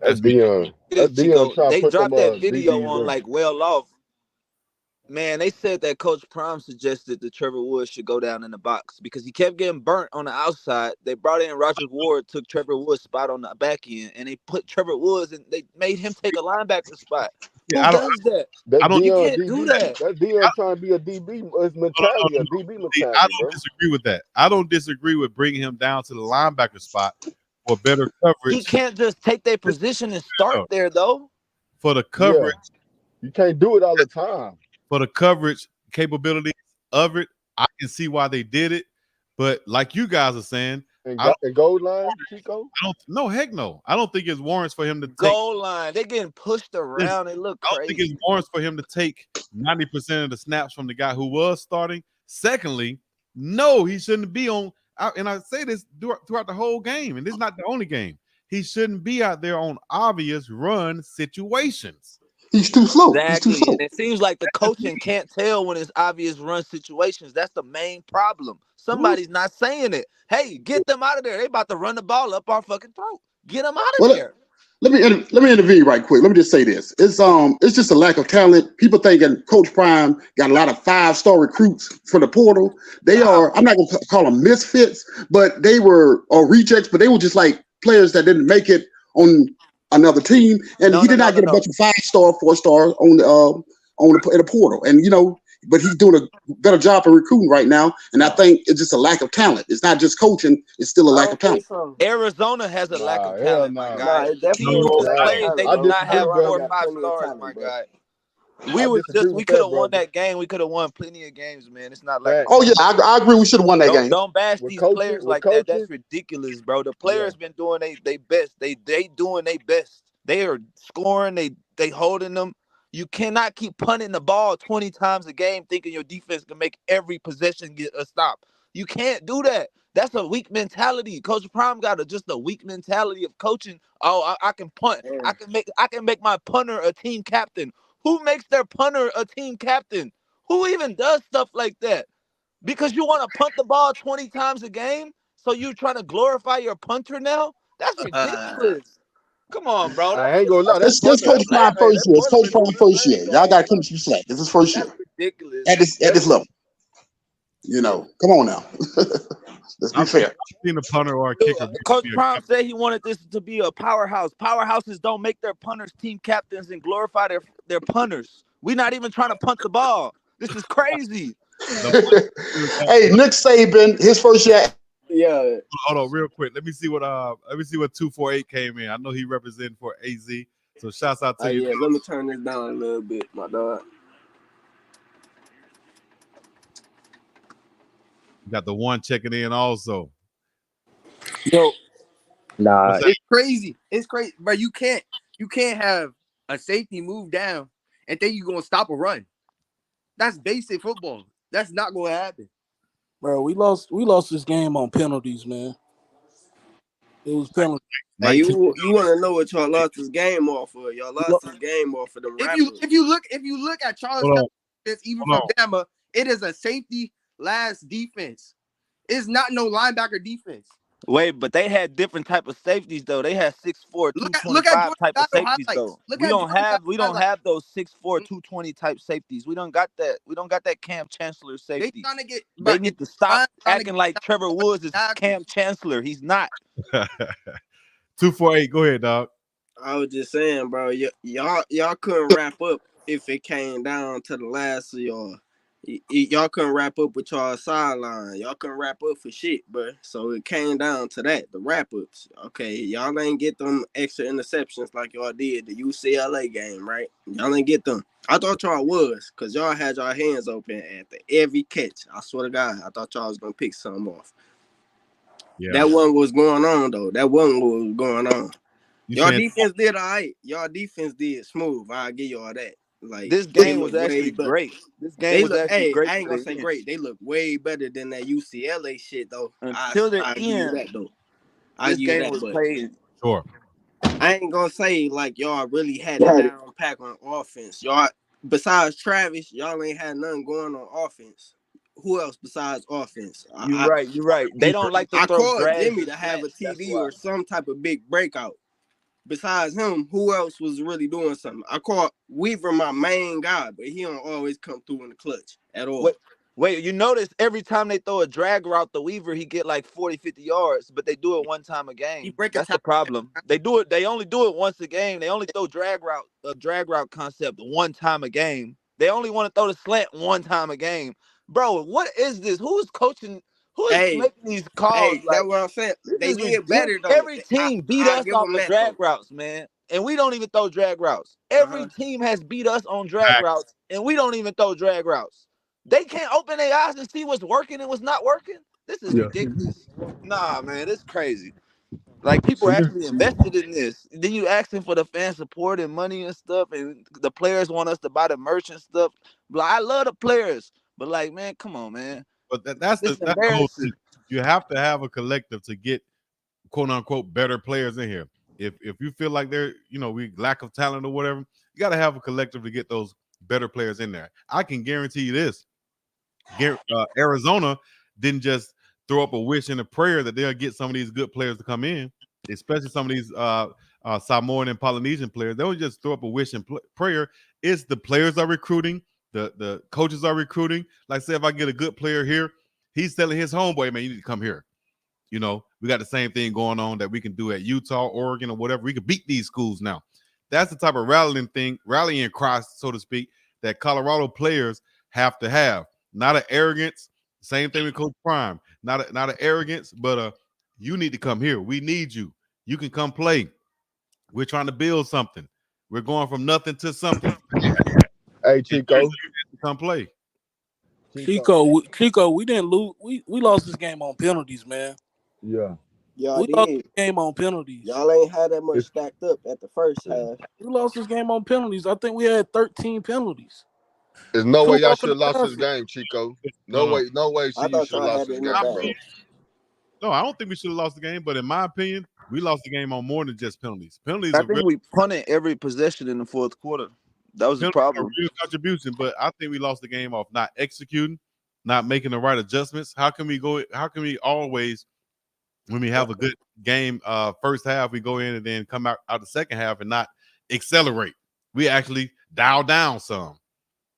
That's That's me. Dion. That's Dion Chico, trying to they put them dropped that video DBs on in. like well off. Man, they said that Coach Prime suggested that Trevor Woods should go down in the box because he kept getting burnt on the outside. They brought in Roger Ward, took Trevor Woods' spot on the back end, and they put Trevor Woods and they made him take a linebacker spot. Yeah, Who does that? I That's don't. You Dion can't do DB. that. That's Dion trying to be a DB. His No, mentality, no, a no. DB See, I mentality, don't bro. disagree with that. I don't disagree with bringing him down to the linebacker spot for better He coverage. can't just take their position and start there though. For the Yeah. coverage, You can't do it all the time. for the coverage capabilities of it, I can see why they did it. But like you guys are saying, And, I and goal line, Chico. don't. No, heck no. I don't think it's warrants for him to take. Goal line, they getting pushed Listen, around. It look I don't think it's crazy. warrants for him to take 90% of the snaps from the guy who was starting. Secondly, no, he shouldn't be on. And I say this throughout the whole game, and this is not the only game. He shouldn't be out there on obvious run situations. He's too slow. He's too Exactly. slow. And it seems like the coaching can't tell when it's obvious run situations. That's the main problem. Somebody's not saying it. Hey, get them out of there. They about to run the ball up our fucking throat. Get them out of Well, there. let me intervene right quick. Let me just say this: it's just a lack of talent. People thinking Coach Prime got a lot of 5-star recruits for the portal. They Stop are. I'm it. not gonna call them misfits, but they were or rejects. But they were just like players that didn't make it on another team, and No, he no, did no, not no, get a bunch no. of 5-star, 4-star in the portal. And but he's doing a better job of recruiting right now. And I think it's just a lack of talent. It's not just coaching; it's still a I lack of don't think talent. so. Arizona has a lack Nah, of hell talent, my no. Nah, guy. it No, definitely These don't just lack Nah, of players, they talent, I do bro. not disagree, have 4 Colorado or brother. got 5 plenty of stars, talent, my bro. guy. I disagree We with could that, have won brother. that game. We could have won plenty of games, man. It's not lack of Facts. Oh yeah, talent. I agree. We should have won that game. Don't bash With these coaching, players with like that. That's coaching, ridiculous, bro. The yeah. players been doing they best. They doing they best. They are scoring. They holding them. You cannot keep punting the ball 20 times a game thinking your defense can make every possession get a stop. You can't do that. That's a weak mentality. Coach Prime got just a weak mentality of coaching. Oh, I can punt. Yeah. I can make my punter a team captain. Who makes their punter a team captain? Who even does stuff like that? Because you want to punt the ball 20 times a game? So you trying to glorify your punter now? That's ridiculous. Come on, bro. I ain't gonna lie, that's This fundamental. Coach That's Prime Hey, first that year. It's Coach fundamental Prime stuff. first I year. ain't Y'all gonna got to hold give him up. some slack. This is first year ridiculous. at this level. Let's be I've seen, fair. I've seen a punter or a kicker Coach be a Prime said he wanted this to be a powerhouse. Powerhouses don't make their punters team captains and glorify their punters. We're not even trying to punt the ball. This is crazy. the Hey, Nick Saban, his first year. Yeah. hold on real quick. Let me see what 248 came in. I know he represented for AZ. So shouts out to you. Yeah. Let me turn this down a little bit, my dog. You got the one checking in also. Yo, What's that? it's crazy. It's crazy, bro. You can't have a safety move down and think you're gonna stop a run. That's basic football. That's not gonna happen. Bro, we lost this game on penalties, man. It was penalties. Hey, 19. you want to know what y'all lost this game off of? Y'all lost this game off of them rappers. If you look at Charles Hold on. defense, even Hold from on. Bama, it is a safety last defense. It's not no linebacker defense. Wait, but they had different type of safeties though. They had 6'4", Look at 225 Jordan type of Battle safeties highlights. though. Look We at don't Jordan have Battle we don't highlights. have those 6'4", 220 type safeties. We don't got that. We don't got that Cam Chancellor They safety. trying to get, They but need to stop trying to acting like Trevor Woods is get Cam Chancellor. He's not. 248. Go ahead, dog. I was just saying, bro, y'all couldn't wrap up if it came down to the last of y'all. Y'all couldn't wrap up with y'all sideline. Y'all couldn't wrap up for shit, bro. So it came down to that, the wrap ups. Okay, y'all ain't get them extra interceptions like y'all did the UCLA game, right? Y'all ain't get them. I thought y'all was, cause y'all had y'all hands open at every catch. I swear to God, I thought y'all was gonna pick something off. Yeah. That wasn't what was going on though. That wasn't what was going on. You Y'all saying defense did all right. Y'all defense did smooth. I'll give y'all that. Like This they game look was way actually better. great. This game They was look. actually Hey, great I to ain't gonna the say end. great. They look way better than that UCLA shit though. Until the I give you end, that though. I this give you game that. was But played. sure? I ain't gonna say like y'all really had it down pack on offense. Y'all besides Travis, y'all ain't had nothing going on offense. Who else besides offense? You're right. You're right. They don't like to I throw called drags Jimmy and to have a slants. That's TD why. or some type of big breakout. Besides him, who else was really doing something? I called Weaver my main guy, but he don't always come through in the clutch at all. Wait, you notice every time they throw a drag route to Weaver, he get like 40, 50 yards, but they do it one time a He game. break a That's the tackle. problem. They only do it once a game. They only throw a drag route concept one time a game. They only want to throw the slant one time a game. Bro, what is this? Who is coaching? Who is Hey, making these calls? that's Like, what I'm saying. this They is did ridiculous. better though. Every team beat I us give off them of that though. drag routes, man. And we don't even throw drag routes. Every team has beat us on drag Facts. routes, and we don't even throw drag routes. They can't open their eyes and see what's working and what's not working. This is Yeah. ridiculous. Nah, man, it's crazy. Like, people actually invested in this. Then you asking for the fan support and money and stuff, and the players want us to buy the merch and stuff. Like, I love the players, but like, man, come on, man. But that's This is the whole thing. embarrassing. You have to have a collective to get quote unquote better players in here. If you feel like we lack of talent or whatever, you got to have a collective to get those better players in there. I can guarantee you this: Arizona didn't just throw up a wish and a prayer that they'll get some of these good players to come in, especially some of these Samoan and Polynesian players. They don't just throw up a wish and prayer. It's the players are recruiting, the coaches are recruiting. Like, say, if I get a good player here, he's telling his homeboy, man, you need to come here. We got the same thing going on that we can do at Utah, Oregon, or whatever. We can beat these schools now. That's the type of rallying cry, so to speak, that Colorado players have to have. Not an arrogance. Same thing with Coach Prime. Not an arrogance, but you need to come here. We need you. You can come play. We're trying to build something. We're going from nothing to something. Hey, Chico. Come play. Chico, we didn't lose. We lost this game on penalties, man. Yeah. Y'all We lost did. this game on penalties. Y'all ain't had that much stacked up at the first half. We lost this game on penalties. I think we had 13 penalties. There's no Two way y'all off should have the lost this basket. game, Chico. No. No way. I You thought should have y'all lost had this it in the game, bag. bro. No, I don't think we should have lost the game, but in my opinion, we lost the game on more than just penalties. Penalties I are think we punted every possession in the fourth quarter. That was the penalties are problem. real contribution, but I think we lost the game off not executing, not making the right adjustments. How can we always, when we have a good game first half, we go in and then come out the second half and not accelerate? We actually dial down some.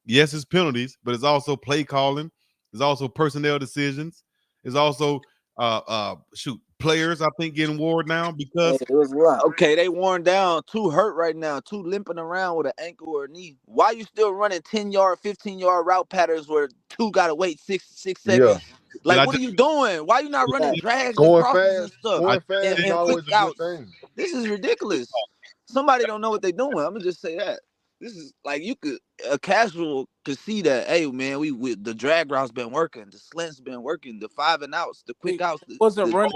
Yes, it's penalties, but it's also play calling. It's also personnel decisions. It's also players, I think, getting wore now because It was a lot. Okay, they worn down, two hurt right now, two limping around with an ankle or a knee. Why you still running 10-yard, 15-yard route patterns where two gotta wait six Yeah. seconds? Like, what are you doing? Why you not running Yeah. drags and Going crosses and fast. stuff Going fast is and quick always a good outs? thing. This is ridiculous. Somebody don't know what they're doing. I'm gonna just say that. This is like a casual could see that. Hey man, we the drag route's been working, the slant's been working, the 5 and outs, the quick outs. Wasn't running.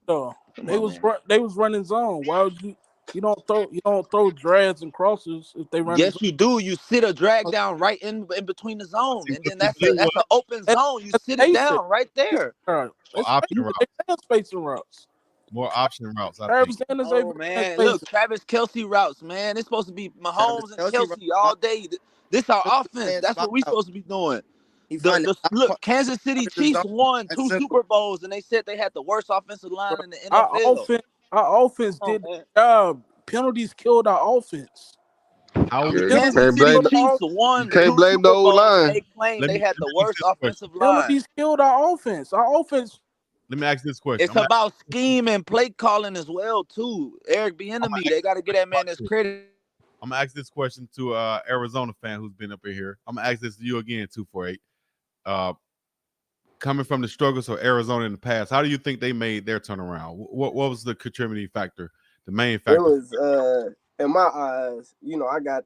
Come on, man. They was running zone. Why would you don't throw drags and crosses if they run Yes, zone? you do. You sit a drag down right in between the zone, and then that's They an open zone. You sit it Spacing. down right there. It's option routes, spacing routes. more option routes. I think. Travis Sanders Oh ain't man, look, spacing. Travis Kelsey routes, man. It's supposed to be Travis Mahomes and Kelce Kelsey all day. This our offense. man, That's what we spot out. supposed to be doing. He find the Look, Kansas City part of the Chiefs zone. won That's 2 simple. Super Bowls, and they said they had the worst offensive line in the Our NFL. offense Come on, did the man. job. Penalties killed our offense. How Yeah, you Penalties Kansas can't City blame killed Chiefs our you won can't 2 blame the Super old Bowls, and line. they claimed let they me, had let the me ask worst this question. offensive line. penalties killed our offense. Our offense. Let me ask this question. It's about scheme and play calling as well too. Eric Bieniemy, they got to get that man his credit. I'm gonna ask this question to Arizona fan who's been up in here. I'm gonna ask this to you again, 248. Coming from the struggles of Arizona in the past, how do you think they made their turnaround? What was the contributing factor, the main It factor? was in my eyes, I got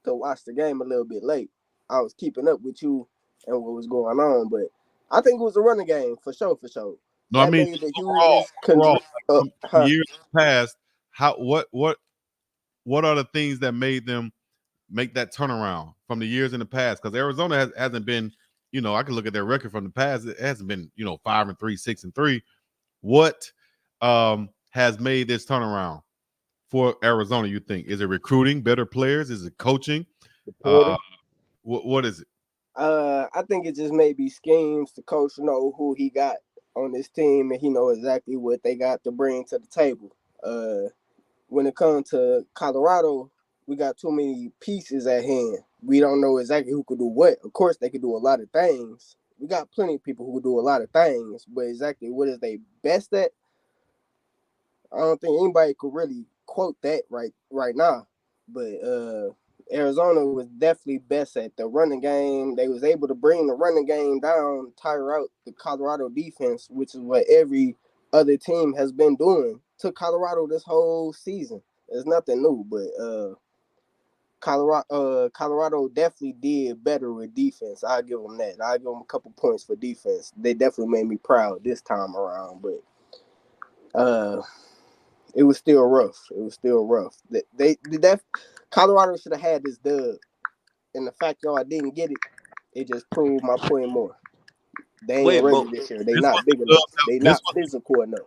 to watch the game a little bit late. I was keeping up with you and what was going on, but I think it was a running game for sure. No, I That mean made the overall, hugest from years past, what are the things that made them make that turnaround from the years in the past? Because Arizona hasn't been, I can look at their record from the past. It hasn't been, 5-3, 6-3. What has made this turnaround for Arizona? You think is it recruiting better players? Is it coaching? What is it? I think it just may be schemes. The coach know who he got on this team, and he know exactly what they got to bring to the table. When it comes to Colorado, we got too many pieces at hand. We don't know exactly who could do what. Of course, they could do a lot of things. We got plenty of people who could do a lot of things, but exactly what is they best at? I don't think anybody could really quote that right now. But Arizona was definitely best at the running game. They was able to bring the running game down, tire out the Colorado defense, which is what every other team has been doing to Colorado this whole season. It's nothing new, but Colorado definitely did better with defense. I'll give them that. I'll give them a couple points for defense. They definitely made me proud this time around, but it was still rough. That Colorado should have had this dub, and the fact y'all didn't get it, it just proved my point more. They ain't Wait, ready but this year. They This not was big the enough. They this not was physical enough.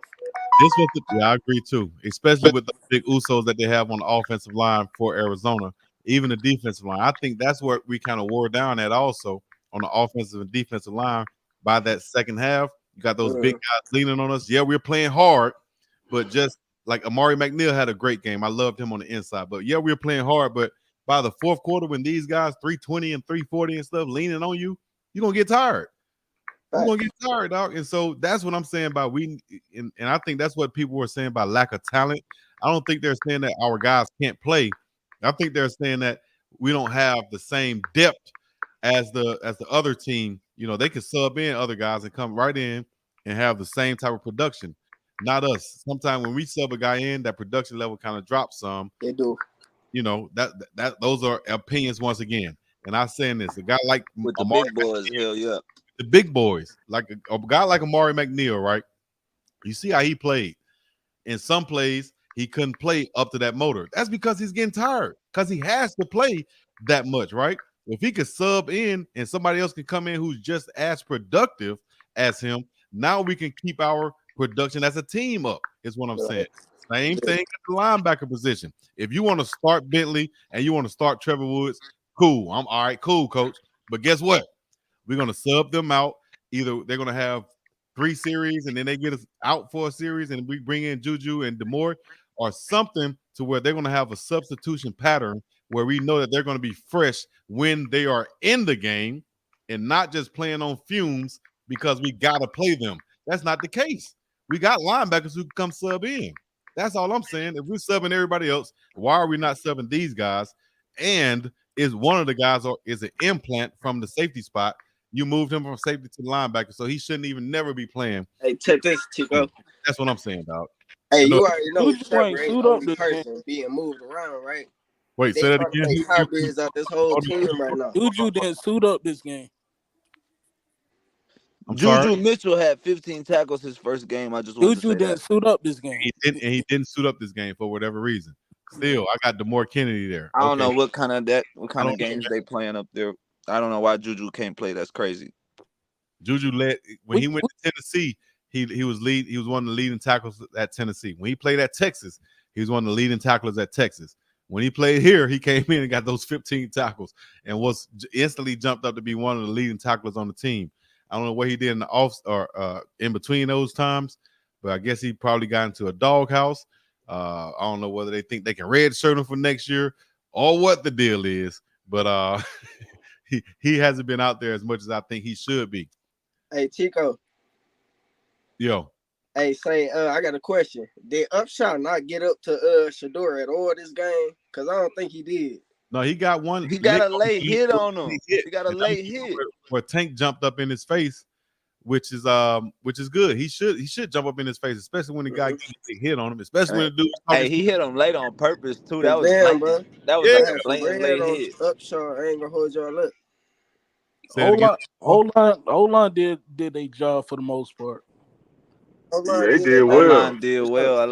I agree too, especially with the big Usos that they have on the offensive line for Arizona, even the defensive line. I think that's where we kind of wore down at also on the offensive and defensive line by that second half. You got those big guys leaning on us. Yeah, we're playing hard, but just like Amari McNeil had a great game. I loved him on the inside. But yeah, we're playing hard. But by the fourth quarter, when these guys 320 and 340 and stuff leaning on you, you're gonna get tired. You're gonna get tired, dog. And so that's what I'm saying about and I think that's what people were saying by lack of talent. I don't think they're saying that our guys can't play. I think they're saying that we don't have the same depth as the other team. You know, they can sub in other guys and come right in and have the same type of production. Not us. Sometimes when we sub a guy in, that production level kind of drops some. They do. You know, that those are opinions once again. And I'm saying this, a guy like With the Amari big boys, hell yeah. the big boys, like a guy like Amari McNeil, right? You see how he played. In some plays, he couldn't play up to that motor. That's because he's getting tired, because he has to play that much, right? If he could sub in and somebody else can come in who's just as productive as him, now we can keep our production as a team up, is what I'm saying. Same thing at the linebacker position. If you want to start Bentley and you want to start Trevor Woods, cool. I'm all right, cool, coach. But guess what? We're going to sub them out. Either they're going to have 3 series and then they get us out for a series and we bring in Juju and Demore, or something to where they're going to have a substitution pattern where we know that they're going to be fresh when they are in the game and not just playing on fumes because we got to play them. That's not the case. We got linebackers who can come sub in. That's all I'm saying. If we're subbing everybody else, why are we not subbing these guys? And is one of the guys or is an implant from the safety spot? You moved him from safety to linebacker, so he shouldn't even never be playing. Hey, check this, Chico. That's what I'm saying, dog. Hey, you already know Juju Trevor ain't ain't suit the up only this game. person being moved around, right? Wait, They say that trying to again. make hybrids out this whole team right now. Juju didn't suit up this game. I'm Juju sorry. Mitchell had 15 tackles his first game. I just want to Juju say didn't that. suit up this game. He didn't suit up this game for whatever reason. Still, I got Demore Kennedy there. I don't know Okay. what kind of know, games they playing up there. I don't know why Juju can't play. That's crazy. Juju led when he went to Tennessee. He was one of the leading tackles at Tennessee. When he played at Texas, he was one of the leading tacklers at Texas. When he played here, he came in and got those 15 tackles and was instantly jumped up to be one of the leading tacklers on the team. I don't know what he did in the off or in between those times, but I guess he probably got into a doghouse. I don't know whether they think they can redshirt him for next year or what the deal is, but he hasn't been out there as much as I think he should be. Hey, Chico. Yo. Hey, say, I got a question. Did Upshaw not get up to Shador at all this game? Because I don't think he did. No, he got one. He got a late hit on him. He got a late hit. Where Tank jumped up in his face, which is good. He should jump up in his face, especially when the guy gets a hit on him, especially when the dude. Hey, he hit him late on purpose too. That was damn, bro. That was like a blatant late hit. Upshaw, I ain't gonna hold y'all up. O-line did a job for the most part. Yeah, they did well. O-line did well. I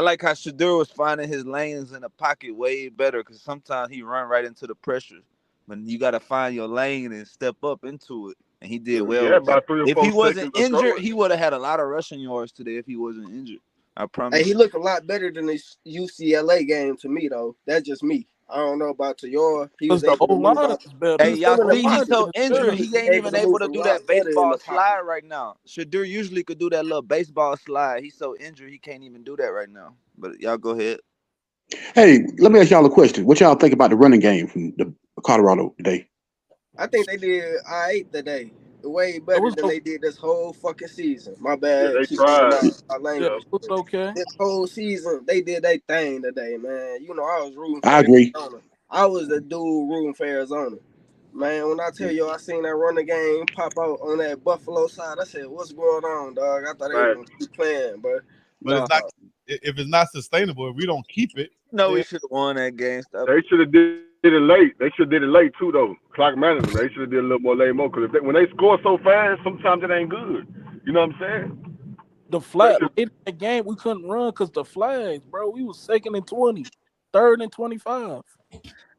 like how Shador was finding his lanes in the pocket way better because sometimes he run right into the pressure. But you got to find your lane and step up into it. And he did well. Yeah, about 3 or 4 if he wasn't seconds injured, he would have had a lot of rushing yards today if he wasn't injured. I promise. Hey, he looked a lot better than this UCLA game to me, though. That's just me. I don't know about to y'all. He was able to move out. Hey, y'all see he's so injured, he ain't even able to do that baseball slide right now. Shador usually could do that little baseball slide. He's so injured, he can't even do that right now. But y'all go ahead. Hey, let me ask y'all a question. What y'all think about the running game from the Colorado today? I think they did all right today. Way better than they did this whole fucking season. My bad. Yeah, they tried. It was okay. This whole season, they did their thing today, man. You know, I was rooting for Arizona. I was the dude rooting for Arizona. Man, when I tell you I seen that running game pop out on that Buffalo side, I said, what's going on, dog? I thought they were going to keep playing, but it's not, if it's not sustainable, if we don't keep it. No, we should have won that game. They should have did it late. They should have did it late, too, though. Clock management. They should have did a little more late more. Because when they score so fast, sometimes it ain't good. You know what I'm saying? The flag in the game, we couldn't run because the flags, bro. We was 2nd and 20, 3rd and 25.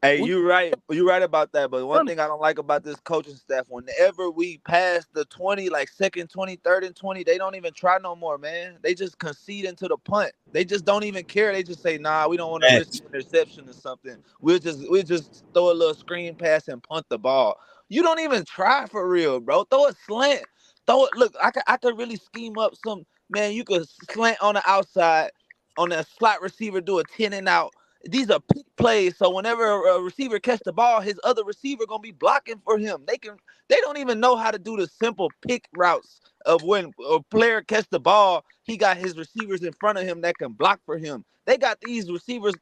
Hey, We you right about that. But one running. thing I don't like about this coaching staff, whenever we pass the 20, like 2nd, 20, 3rd, and 20, they don't even try no more, man. They just concede into the punt. They just don't even care. They just say, nah, we don't want to risk an interception or something. We'll just throw a little screen pass and punt the ball. You don't even try for real, bro. Throw a slant. Throw it. Look, I could really scheme up some, man. You could slant on the outside, on the slot receiver, do a 10 and out. These are pick plays, so whenever a receiver catch the ball, his other receiver gonna be blocking for him. They don't even know how to do the simple pick routes of when a player catch the ball, he got his receivers in front of him that can block for him. They got these receivers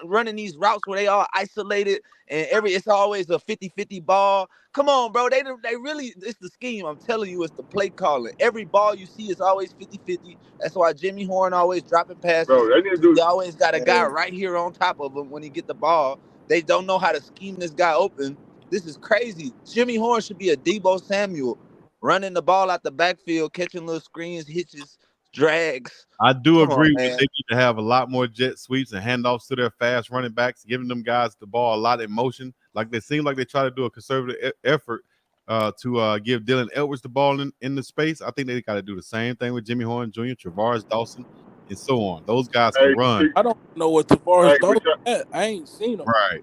running these routes where they all isolated and it's always a 50-50 ball. Come on, bro. They really, it's the scheme. I'm telling you, it's the play calling. Every ball you see is always 50-50. That's why Jimmy Horn always dropping passes. Bro, they need to do. He always got a guy right here on top of him when he get the ball. They don't know how to scheme this guy open. This is crazy. Jimmy Horn should be a Debo Samuel, running the ball out the backfield, catching little screens, hitches, drags. I do Come on, agree man. they need to have a lot more jet sweeps and handoffs to their fast running backs, giving them guys the ball a lot in motion. Like they seem like they try to do a conservative effort to give Dylan Edwards the ball in the space. I think they got to do the same thing with Jimmy Horn Jr., Travaris Dawson, and so on. Those guys can run. I don't know what Tavares Dawson at. I ain't seen him. Right.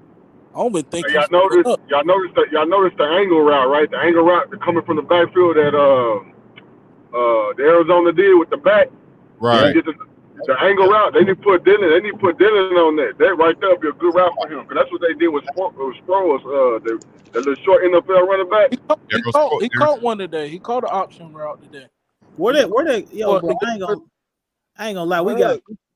I don't even think Y'all he's noticed up. y'all noticed the angle route, right? The angle route coming from the backfield that the Arizona did with the back. Right. The angle route, they need to put Dylan on that. That right there would be a good route for him. Because that's what they did with Sproles, the little short NFL running back. He caught one today. He caught an option route today. Bro, I ain't gonna lie.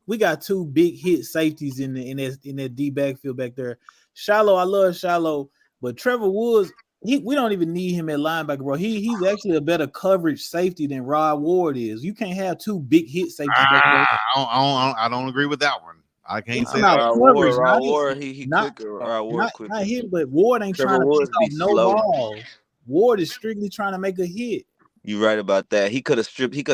We got 2 big hit safeties in that D backfield back there. Shiloh, I love Shiloh, but Trevor Woods, we don't even need him at linebacker, bro. He's actually a better coverage safety than Rod Ward is. You can't have 2 big hit safeties back there. I don't agree with that one. I can't say not that. coverage. Rod Ward, he quicker. Not hit, but Ward ain't Trevor trying to Woods pick be no slow. balls. Ward is strictly trying to make a hit. You right about that. He could have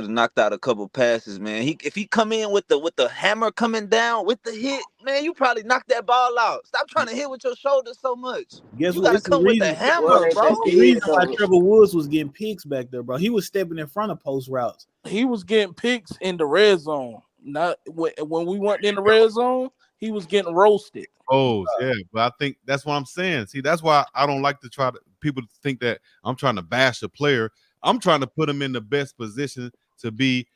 knocked out a couple passes, man. If he come in with the hammer coming down with the hit, man, you probably knock that ball out. Stop trying to hit with your shoulder so much. Guess you what? gotta come with the hammer, bro. That's the reason why Trevor Woods was getting picks back there, bro. He was stepping in front of post routes. He was getting picks in the red zone. Not when we weren't in the red zone, he was getting roasted. Oh, yeah, but I think that's what I'm saying. See, that's why I don't like to people to think that I'm trying to bash a player. I'm trying to put him in the best position to be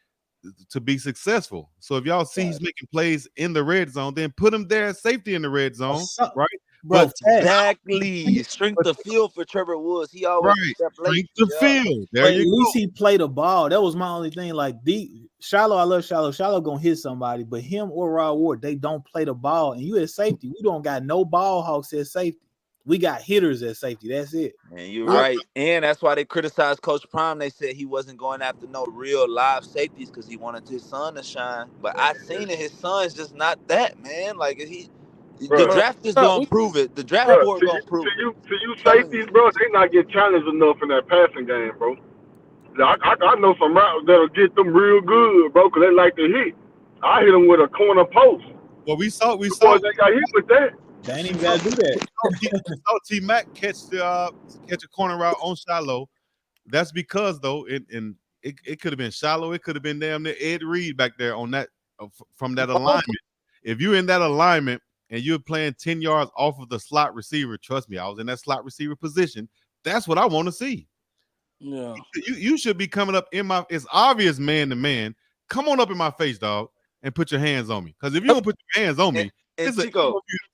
successful. So if y'all see he's making plays in the red zone, then put him there as safety in the red zone, right? Bro, exactly. Strength of field for Trevor Woods. He always strength of field. There but you at go. least he played a ball. That was my only thing. Like Shiloh, I love Shiloh. Shiloh gonna hit somebody, but him or Rod Ward, they don't play the ball. And you at safety, we don't got no ball hawks at safety. We got hitters at safety. That's it. And you're right. And that's why they criticized Coach Prime. They said he wasn't going after no real live safeties because he wanted his son to shine. But I seen it. His son's just not that, man. Like the draft is gonna prove it. The draft board gonna prove it. To you safeties, bro, they not get challenged enough in that passing game, bro. I know some routes that'll get them real good, bro, because they like to hit. I hit them with a corner post. Well, we saw they got hit with that. They ain't even gotta do that. We saw T-Mac catch a corner route on Shiloh. That's because though, it could have been Shiloh. It could have been damn near Ed Reed back there on that from that alignment. If you're in that alignment and you're playing 10 yards off of the slot receiver, trust me, I was in that slot receiver position. That's what I want to see. Yeah, you should be coming up in my. It's obvious man to man. Come on up in my face, dog, and put your hands on me. Because if you don't put your hands on me, it's a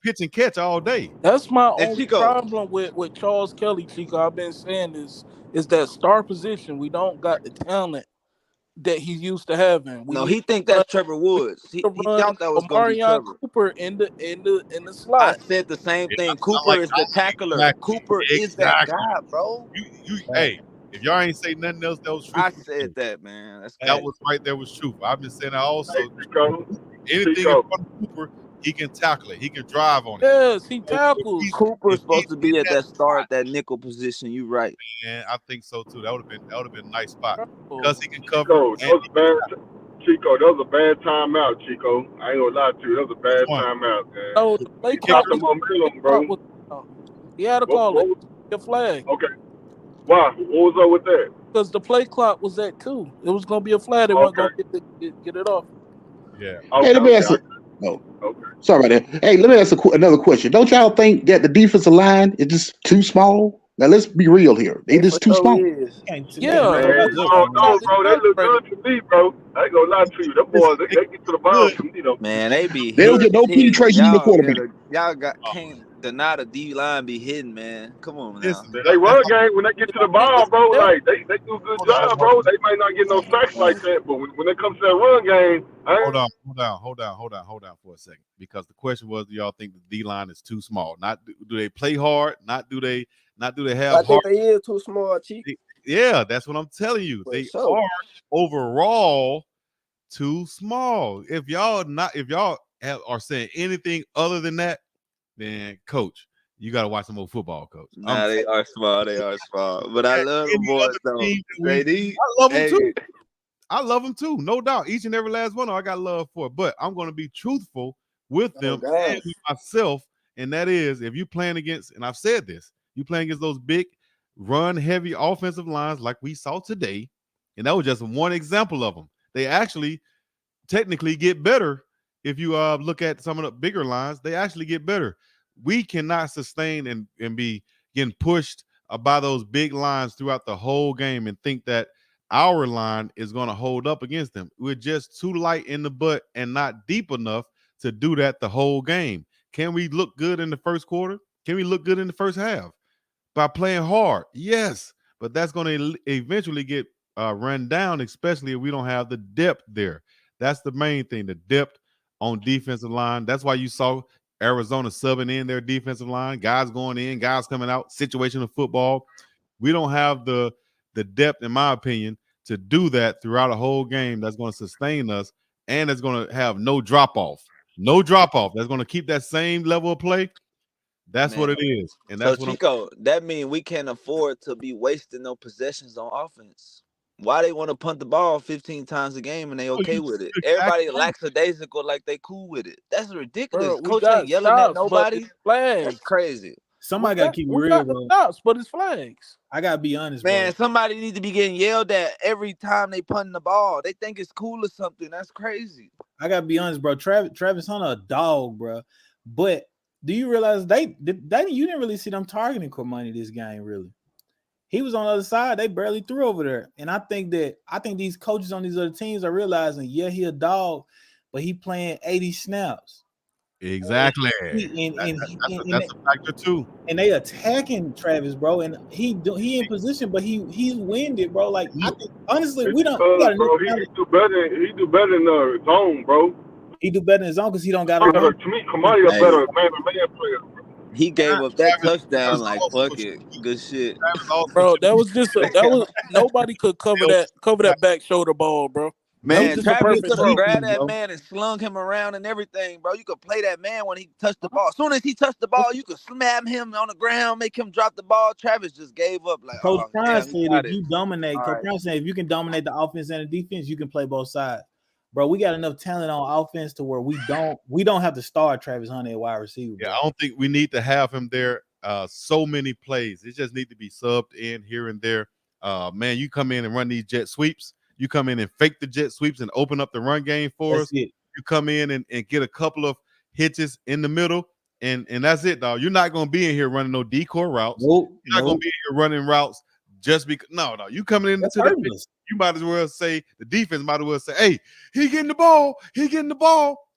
pitch and catch all day. That's my only problem with Charles Kelly, Chico. I've been saying is that star position. We don't got the talent that he's used to having. He think that's Trevor Woods. He thought that was going to be Trevor. Cooper in the slot. I said the same thing. Cooper is the tackler. Exactly. Cooper is that guy, bro. Hey, if y'all ain't say nothing else, that was true. I said that, man. That was right there was true. I've been saying that also. Anything in front of Cooper, he can tackle it. He can drive on it. Yes, he tackles. Cooper's supposed to be at that start, that nickel position. You right. And I think so too. That would have been a nice spot because he can cover. Chico, that was a bad timeout, Chico. I ain't gonna lie to you. That was a bad timeout, man. No, the play He clock kept the was. momentum, bro. He had to call it. A flag. Okay. Why? What was up with that? Because the play clock was at 2. It was going to be a flag. They weren't going to get it off. Yeah. Hey, let me ask you. Oh, sorry about that. Hey, let me ask another question. Don't y'all think that the defensive line is just too small? Now let's be real here. They just too small. Yeah, man, no, bro. They look good to me, bro. I ain't gonna lie to you. Them boys, they get to the bottom, you know. Man, they be They don't get no hitting. penetration in the quarterback. Y'all can't deny the D line be hitting, man. Come on now. Listen, man, They run game when they get to the ball, bro. Like they do a good job, bro. They might not get no sacks like that, but when it comes to that run game, hold on for a second. Because the question was, do y'all think the D line is too small? Not do they play hard? Not do they have I think hard? they is too small, Chief. Yeah, that's what I'm telling you. They are overall too small. If y'all are saying anything other than that, then coach, you got to watch some more football, coach. Nah, they are small. They are small. But I love them boys, though. I love them too. I love them too, no doubt. Each and every last one of them, I got love for it. But I'm going to be truthful with them and with myself, and that is, if you playing against, and I've said this, you playing against those big, run-heavy offensive lines like we saw today, and that was just one example of them. They actually technically get better. If you look at some of the bigger lines, they actually get better. We cannot sustain and be getting pushed by those big lines throughout the whole game and think that our line is going to hold up against them. We're just too light in the butt and not deep enough to do that the whole game. Can we look good in the first quarter? Can we look good in the first half? By playing hard, yes, but that's going to eventually get run down, especially if we don't have the depth there. That's the main thing, the depth on defensive line. That's why you saw Arizona subbing in their defensive line, guys going in, guys coming out, situational football. We don't have the depth, in my opinion, to do that throughout a whole game that's going to sustain us, and it's going to have no drop-off. No drop-off. That's going to keep that same level of play. That's what it is. And that's so, Chico, that means we can't afford to be wasting no possessions on offense. Why they want to punt the ball 15 times a game and they okay with it? Everybody lackadaisical like they cool with it. That's ridiculous. Bro, Coach ain't yelling at nobody. That's crazy. Somebody got to keep it real, bro. Stops, but it's flags. I got to be honest, man, bro. somebody needs to be getting yelled at every time they punting the ball. They think it's cool or something. That's crazy. I got to be honest, bro. Travis Hunter a dog, bro. But do you realize you didn't really see them targeting Cormani this game, really? He was on the other side. They barely threw over there. And I think these coaches on these other teams are realizing, yeah, he a dog, but he playing 80 snaps. Exactly. That's a factor too. And they attacking Travis, bro. And he in position, but he's winded, bro. Like I think honestly, we don't. Bro, he do better. He do better in the zone, bro. He do better in his zone because he don't got to me, Kamani a better man-to-man player. He gave up that touchdown like fuck it. Good shit. Bro, that was nobody could cover that back shoulder ball, bro. Man, Travis could have grabbed that man and slung him around and everything, bro. You could play that man when he touched the ball. As soon as he touched the ball, you could slam him on the ground, make him drop the ball. Travis just gave up. Like Coach Prime said, if you dominate, Coach Prime said, if you can dominate the offense and the defense, you can play both sides. Bro, we got enough talent on offense to where we don't have to start Travis Hunter at wide receiver. Bro. Yeah, I don't think we need to have him there so many plays. It just need to be subbed in here and there. Man, you come in and run these jet sweeps. You come in and fake the jet sweeps and open up the run game for us. You come in and get a couple of hitches in the middle, and that's it, dog. You're not going to be in here running no decoy routes. You're not going to be in here running routes just because. No. You coming into that. You might as well say, the defense might as well say, hey, he getting the ball.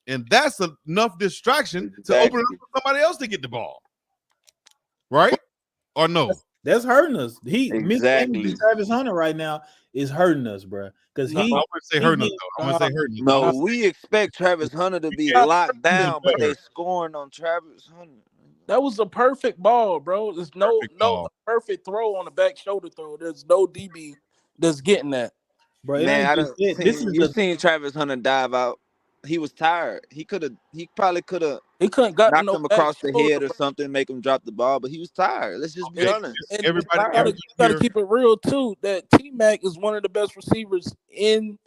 And that's enough distraction to open it up for somebody else to get the ball. Right? Or no? That's hurting us. Missing Travis Hunter right now is hurting us, bro. Because I'm gonna say hurting us, though. I'm gonna say hurting us. No, we expect Travis Hunter to be locked down, but they scoring on Travis Hunter. That was a perfect ball, bro. There's no perfect throw on the back shoulder throw. There's no DB that's getting that. Bro, man, you seen Travis Hunter dive out. He was tired. He probably could have. He couldn't got knocked him across the head or something, make him drop the ball. But he was tired. Let's just be honest. Everybody got to keep it real too. That T-Mac is one of the best receivers in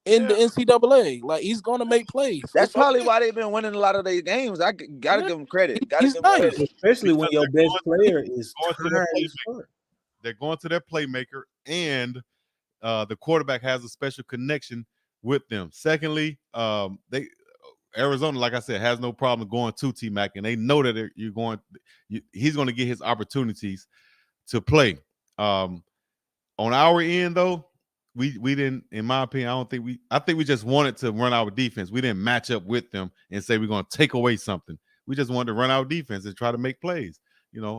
in the NCAA. Like he's gonna make plays. That's It's probably okay. why they've been winning a lot of their games. I gotta Yeah, give them credit. Gotta he's give them nice. credit. Especially when Because your they're best player is going to their tired as playmaker. fuck. They're going to their playmaker, and the quarterback has a special connection with them. Secondly, they Arizona, like I said, has no problem going to T-Mac, and they know that he's going to get his opportunities to play. On our end, though, we didn't, in my opinion, I think we just wanted to run our defense. We didn't match up with them and say we're going to take away something. We just wanted to run our defense and try to make plays.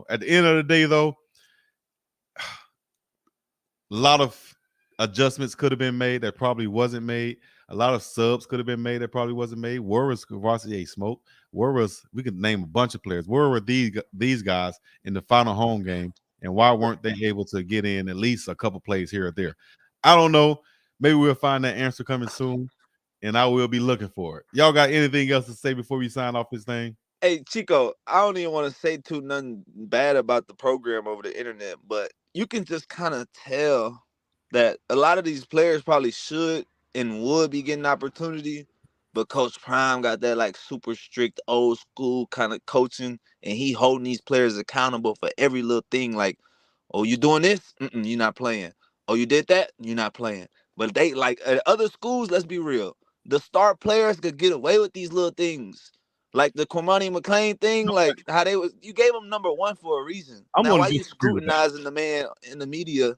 At the end of the day, though, a lot of adjustments could have been made that probably wasn't made. A lot of subs could have been made that probably wasn't made. Where was Kavasi Smoke? We could name a bunch of players. Where were these guys in the final home game? And why weren't they able to get in at least a couple plays here or there? I don't know. Maybe we'll find that answer coming soon, and I will be looking for it. Y'all got anything else to say before we sign off this thing? Hey, Chico, I don't even want to say nothing bad about the program over the internet, but you can just kind of tell that a lot of these players probably should and would be getting opportunity, but Coach Prime got that like super strict old school kind of coaching, and he holding these players accountable for every little thing. Like, oh, you doing this? You're not playing. Oh, you did that? You're not playing. But they like at other schools, let's be real. The star players could get away with these little things. Like the Cormani McClain thing, like how you gave him number 1 for a reason. I'm Now, gonna why you disagree with that. scrutinizing the man in the media,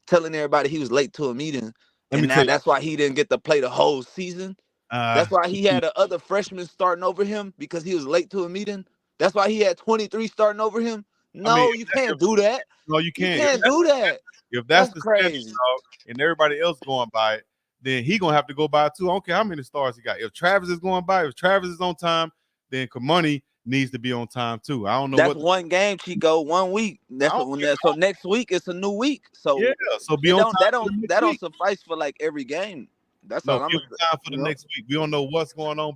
telling everybody he was late to a meeting, Let me and tell now you. that's why he didn't get to play the whole season? That's why he had other freshmen starting over him because he was late to a meeting. That's why he had 23 starting over him. No, you can't do that. No, you You can't. can't do that. If that's That's the standard, crazy. dog, and everybody else going by it, then he gonna have to go by it too. I don't care how many stars he got. If Travis is going by, if Travis is on time, then Kamani needs to be on time too. I don't know That's what. one game, Chico, 1 week. That's I don't when care. so next week it's a new week. So Yeah, so be on time for the next that don't week. suffice for like every game. That's No, all I'm be gonna on say. time for the next week. We don't know what's going on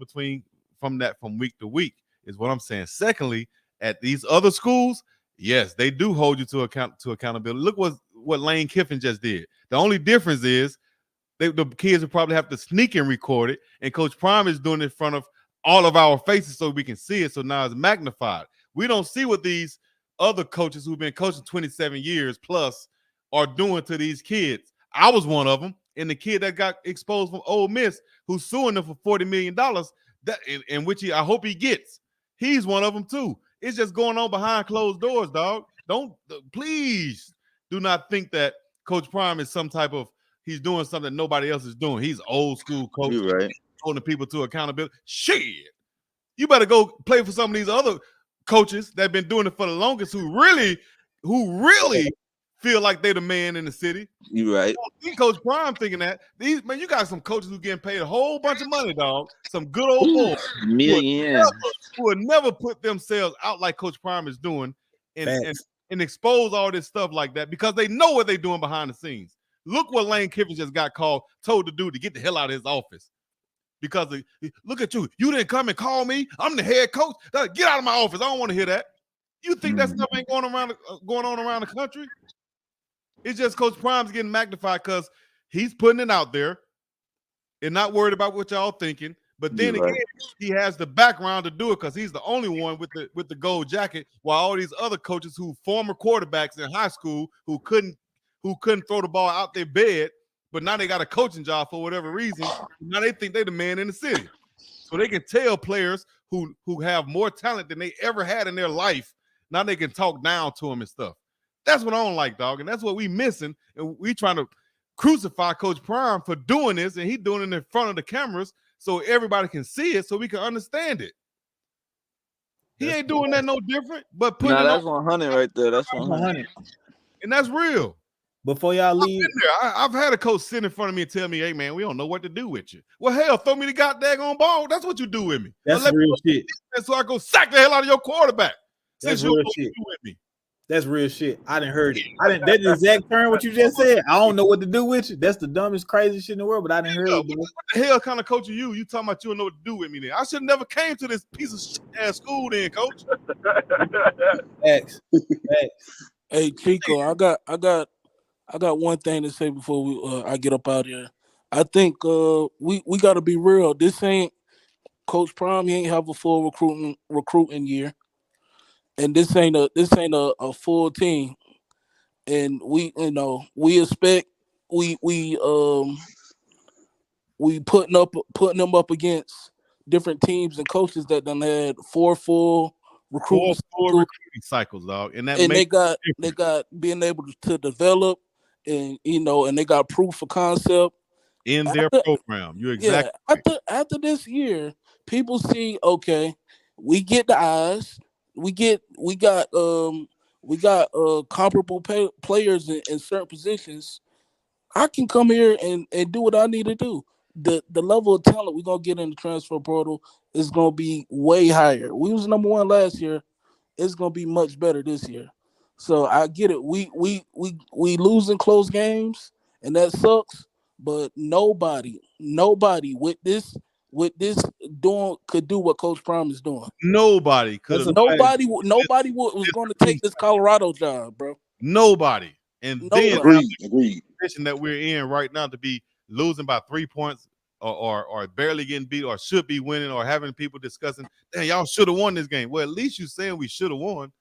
from week to week, is what I'm saying. Secondly, at these other schools, yes, they do hold you to accountability. Look what Lane Kiffin just did. The only difference is the kids will probably have to sneak and record it, and Coach Prime is doing it in front of all of our faces so we can see it. So now it's magnified. We don't see what these other coaches who've been coaching 27 years plus are doing to these kids. I was one of them, and the kid that got exposed from Ole Miss, who's suing them for $40 million, that in which I hope he gets. He's one of them too. It's just going on behind closed doors, dog. Please do not think that Coach Prime is some type of he's doing something that nobody else is doing. He's old school coach, You're right. holding people to accountability. Shit, you better go play for some of these other coaches that have been doing it for the longest, who really feel like they're the man in the city. You're right. Coach Prime thinking that you got some coaches who getting paid a whole bunch of money, dog. Some good old boys Million. who would never put themselves out like Coach Prime is doing and expose all this stuff like that because they know what they're doing behind the scenes. Look what Lane Kiffin just got told to do to get the hell out of his office. Because look at you. You didn't come and call me. I'm the head coach. Get out of my office. I don't want to hear that. You think that stuff ain't going on around the country? It's just Coach Prime's getting magnified because he's putting it out there and not worried about what y'all thinking. But then again, he has the background to do it because he's the only one with the gold jacket, while all these other coaches who former quarterbacks in high school who couldn't throw the ball out their bed, but now they got a coaching job for whatever reason. Now they think they're the man in the city. So they can tell players who have more talent than they ever had in their life. Now they can talk down to them and stuff. That's what I don't like, dog. And that's what we missing. And we trying to crucify Coach Prime for doing this, and he doing it in front of the cameras so everybody can see it so we can understand it. He ain't doing that no different, but putting it that's on 100 right there. That's 100. And that's real. Before y'all leave, I've had a coach sit in front of me and tell me, "Hey man, we don't know what to do with you." Well, hell, throw me the goddamn ball. That's what you do with me. That's real shit. So I go sack the hell out of your quarterback. That's real shit. With me. That's real shit. I didn't heard it. That's the exact term what you just said. I don't know what to do with you. That's the dumbest, crazy shit in the world. But I didn't hear it. Bro. What the hell kind of coach are you? You talking about you don't know what to do with me? Then I should have never came to this piece of shit ass school. Then, coach. X. Hey Chico, I got one thing to say before I get up out here. I think we got to be real. This ain't Coach Prime. He ain't have a full recruiting year, and this ain't a full team. And we expect we putting them up against different teams and coaches that done had four full recruiting Four cycles, recruiting cycles, dog, and that and makes they got being able to develop, and and they got proof of concept. in their After, program. You're yeah, exactly right. after this year, people see, okay, we get the eyes, we got comparable players in certain positions. I can come here and do what I need to do. The level of talent we're gonna get in the transfer portal is gonna be way higher. We was number one last year. It's gonna be much better this year. So I get it. We losing close games, and that sucks. But nobody with this doing could do what Coach Prime is doing. Nobody could That's have a done fact. Nobody was this going to recruiting take this cycle. Colorado job, bro. Nobody. And then Nobody. have Agreed. the position that we're in right now to be losing by 3 points or barely getting beat or should be winning or having people discussing, damn, y'all should have won this game. Well, at least you're saying we should have won.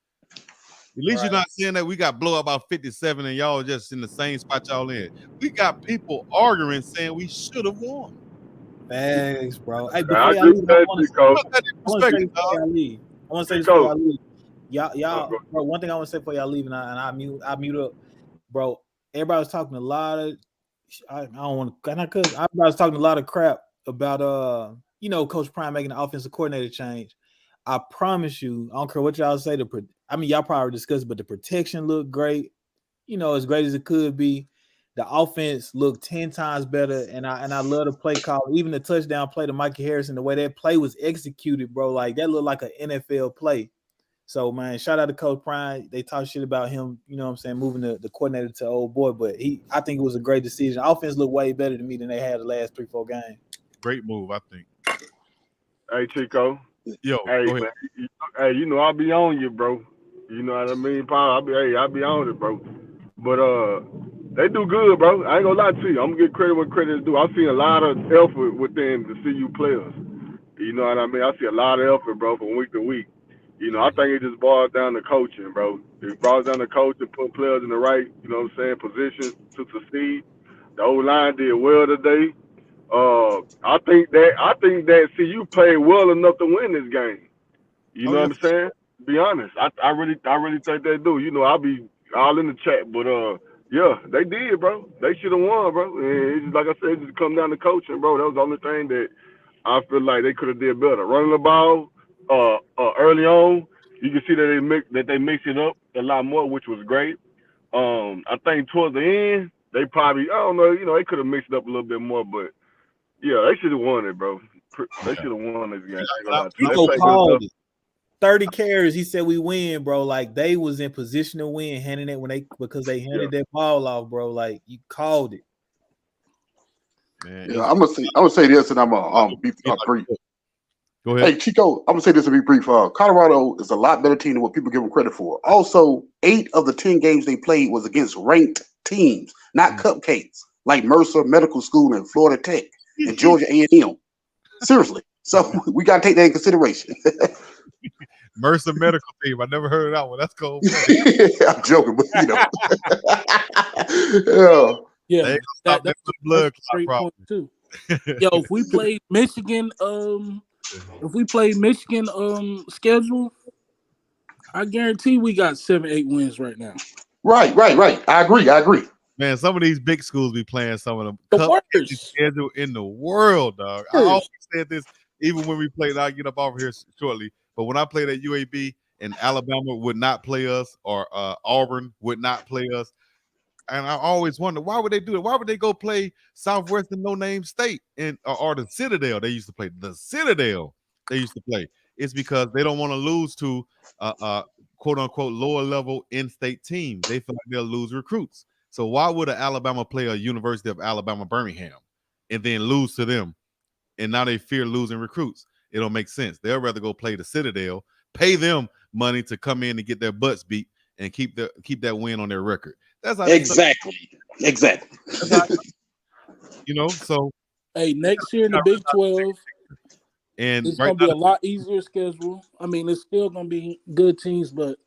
At least you're not saying that we got blow up about 57 and y'all just in the same spot y'all in. We got people arguing saying we should have won. Thanks, bro. Hey, I before y'all agree leave, with I that, want to Chico. Put that in I want to say perspective, this before dog. y'all leave. I want to say this Chico. before y'all leave. Y'all, Go. bro. One thing I want to say before y'all leave, and I mute up, bro. Everybody was talking a lot of. I don't want to, because everybody was talking a lot of crap about Coach Prime making the offensive coordinator change. I promise you, I don't care what y'all say. Y'all probably discussed, but the protection looked great. As great as it could be. The offense looked 10 times better, and I love the play call. Even the touchdown play to Mikey Harrison, the way that play was executed, bro, like that looked like an NFL play. So, man, shout out to Coach Prime. They talk shit about him, you know what I'm saying, moving the coordinator to old boy, but I think it was a great decision. Offense looked way better to me than they had the last 3-4 games. Great move, I think. Hey, Chico. Yo, Hey, go ahead. man. Hey, I'll be on you, bro. You know what I mean, Paul? I'll be on it, bro. But they do good, bro. I ain't gonna lie to you. I'm gonna get credit where credit is due. I've seen a lot of effort within the CU players. You know what I mean? I see a lot of effort, bro, from week to week. I think it just boils down to coaching, bro. It boils down to coaching, put players in the right, positions to succeed. The old line did well today. I think that CU played well enough to win this game. You Oh, know yes. what I'm saying? Be honest. I really think they do. I'll be all in the chat, but yeah, they did, bro. They should have won, bro. And it's just, like I said, it just come down to coaching, bro. That was the only thing that I feel like they could have did better. Running the ball, early on, you can see that they mix it up a lot more, which was great. I think towards the end, they probably, I don't know, they could have mixed it up a little bit more, but yeah, they should have won it, bro. They should have won this game. I ain't gonna lie to you. They played good enough. 30 carries, he said we win, bro. Like they was in position to win, handing it because they handed that ball off, bro. Like you called it. Man, Yeah, I'm gonna say this, and I'm gonna be brief. Go ahead. Hey, Chico, I'm gonna say this to be brief. Colorado is a lot better team than what people give them credit for. Also, 8 of the 10 games they played was against ranked teams, not cupcakes like Mercer Medical School and Florida Tech and Georgia A&M. Seriously, so we gotta take that in consideration. Mercer Medical Team. I never heard of that one. That's cool. I'm joking, but Yeah, that's a blood great clot point too. Yo, if we played Michigan, schedule, I guarantee we got 7-8 wins right now. Right. I agree. Man, some of these big schools be playing some of The cup worst schedule in the world, dog. I always said this, even when we played. I'll get up off here shortly. But when I played at UAB and Alabama would not play us, or Auburn would not play us, and I always wonder, why would they do it? Why would they go play Southwestern no-name state or the Citadel? They used to play the Citadel. They used to play. It's because they don't want to lose to quote unquote lower level in-state teams. They feel like they'll lose recruits. So why would an Alabama play a University of Alabama Birmingham and then lose to them? And now they fear losing recruits. It don't make sense. They'll rather go play the Citadel, pay them money to come in and get their butts beat and keep that win on their record. That's how exactly. That's how You know, so Hey, next year in the Big 12, and it's right gonna now be a lot easier schedule. I mean, it's still gonna be good teams, but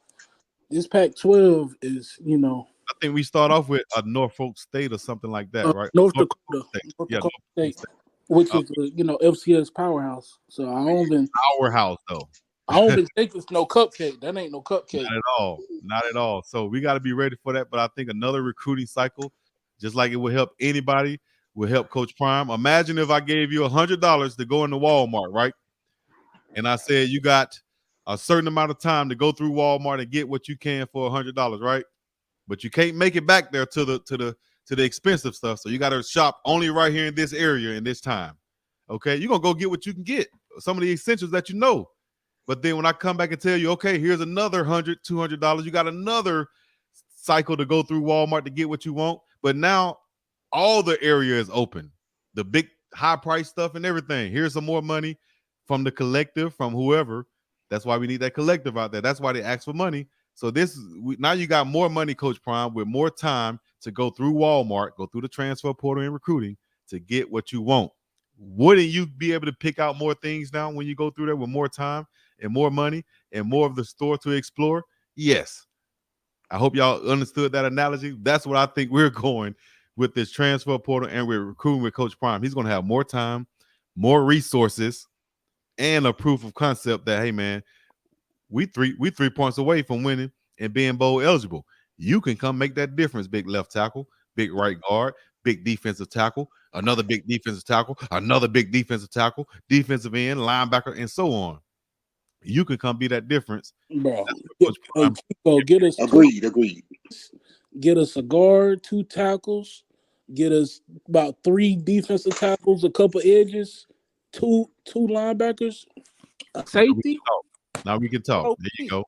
this Pac-12 is, I think we start off with a Norfolk State or something like that, right? North Norfolk Dakota, State. North Yeah, Dakota Norfolk State, State. which is FCS powerhouse. So Our house though. I don't even think it's no cupcake. That ain't no cupcake. Not at all. Not at all. So we got to be ready for that. But I think another recruiting cycle, just like it would help anybody, will help Coach Prime. Imagine if I gave you $100 to go into Walmart, right? And I said you got a certain amount of time to go through Walmart and get what you can for $100, right? But you can't make it back there to the expensive stuff. So you got to shop only right here in this area in this time. Okay, you're gonna go get what you can get, some of the essentials that you know. But then when I come back and tell you, okay, here's another $100, $200, you got another cycle to go through Walmart to get what you want. But now all the area is open, the big high price stuff and everything. Here's some more money from the collective, from whoever. That's why we need that collective out there. That's why they ask for money. So now you got more money, Coach Prime, with more time to go through Walmart, go through the transfer portal and recruiting to get what you want. Wouldn't you be able to pick out more things now when you go through there with more time and more money and more of the store to explore? Yes. I hope y'all understood that analogy. That's what I think we're going with this transfer portal and we're recruiting with Coach Prime. He's going to have more time, more resources, and a proof of concept that, hey, man, we 3 points away from winning and being bowl eligible. You can come make that difference, big left tackle, big right guard, big defensive tackle, another big defensive tackle, another big defensive tackle, defensive end, linebacker, and so on. You can come be that difference. Bro, Prime, Chico, get us Agreed. get us a guard, 2 tackles, get us about 3 defensive tackles, a couple edges, two linebackers, a safety. now we can talk. There you go.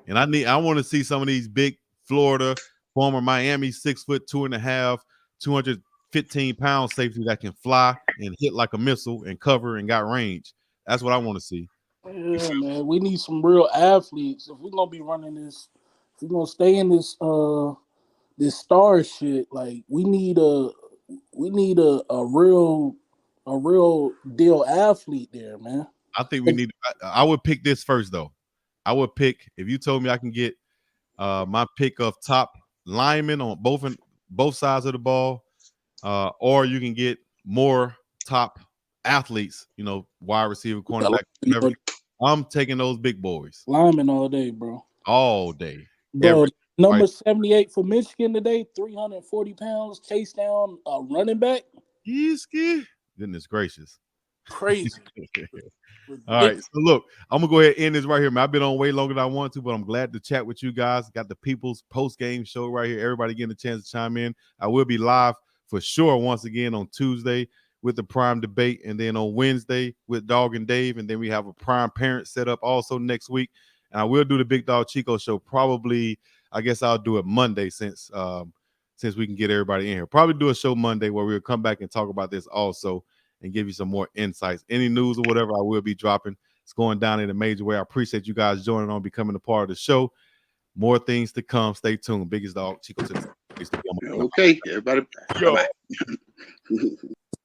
And I want to see some of these big Florida, former Miami, 6'2.5", 215-pound safety that can fly and hit like a missile and cover and got range. That's what I want to see. Yeah, man, we need some real athletes if we're gonna be running this. If we're gonna stay in this star shit, like we need a real deal athlete there, man. I think we need. I would pick this first though. I would pick if you told me I can get my pick of top linemen on both sides of the ball, or you can get more top athletes. Wide receiver, cornerback, whatever. I'm taking those big boys. Linemen all day, bro. All day. Bro, number 78 for Michigan today, 340 pounds, chased down a running back. Goodness gracious. Crazy. All right. So look, I'm gonna go ahead and end this right here, man. I've been on way longer than I want to, but I'm glad to chat with you guys. Got the People's Post-Game Show right here. Everybody getting a chance to chime in. I will be live for sure once again on Tuesday with the Prime Debate, and then on Wednesday with Dog and Dave, and then we have a Prime Parent set up also next week. And I will do the Big Dog Chico Show probably. I guess I'll do it Monday since we can get everybody in here. Probably do a show Monday where we'll come back and talk about this also and give you some more insights. Any news or whatever I will be dropping. It's going down in a major way. I appreciate you guys joining on, becoming a part of the show. More things to come. Stay tuned. Biggest Dog Chico. Okay, everybody. Bye-bye.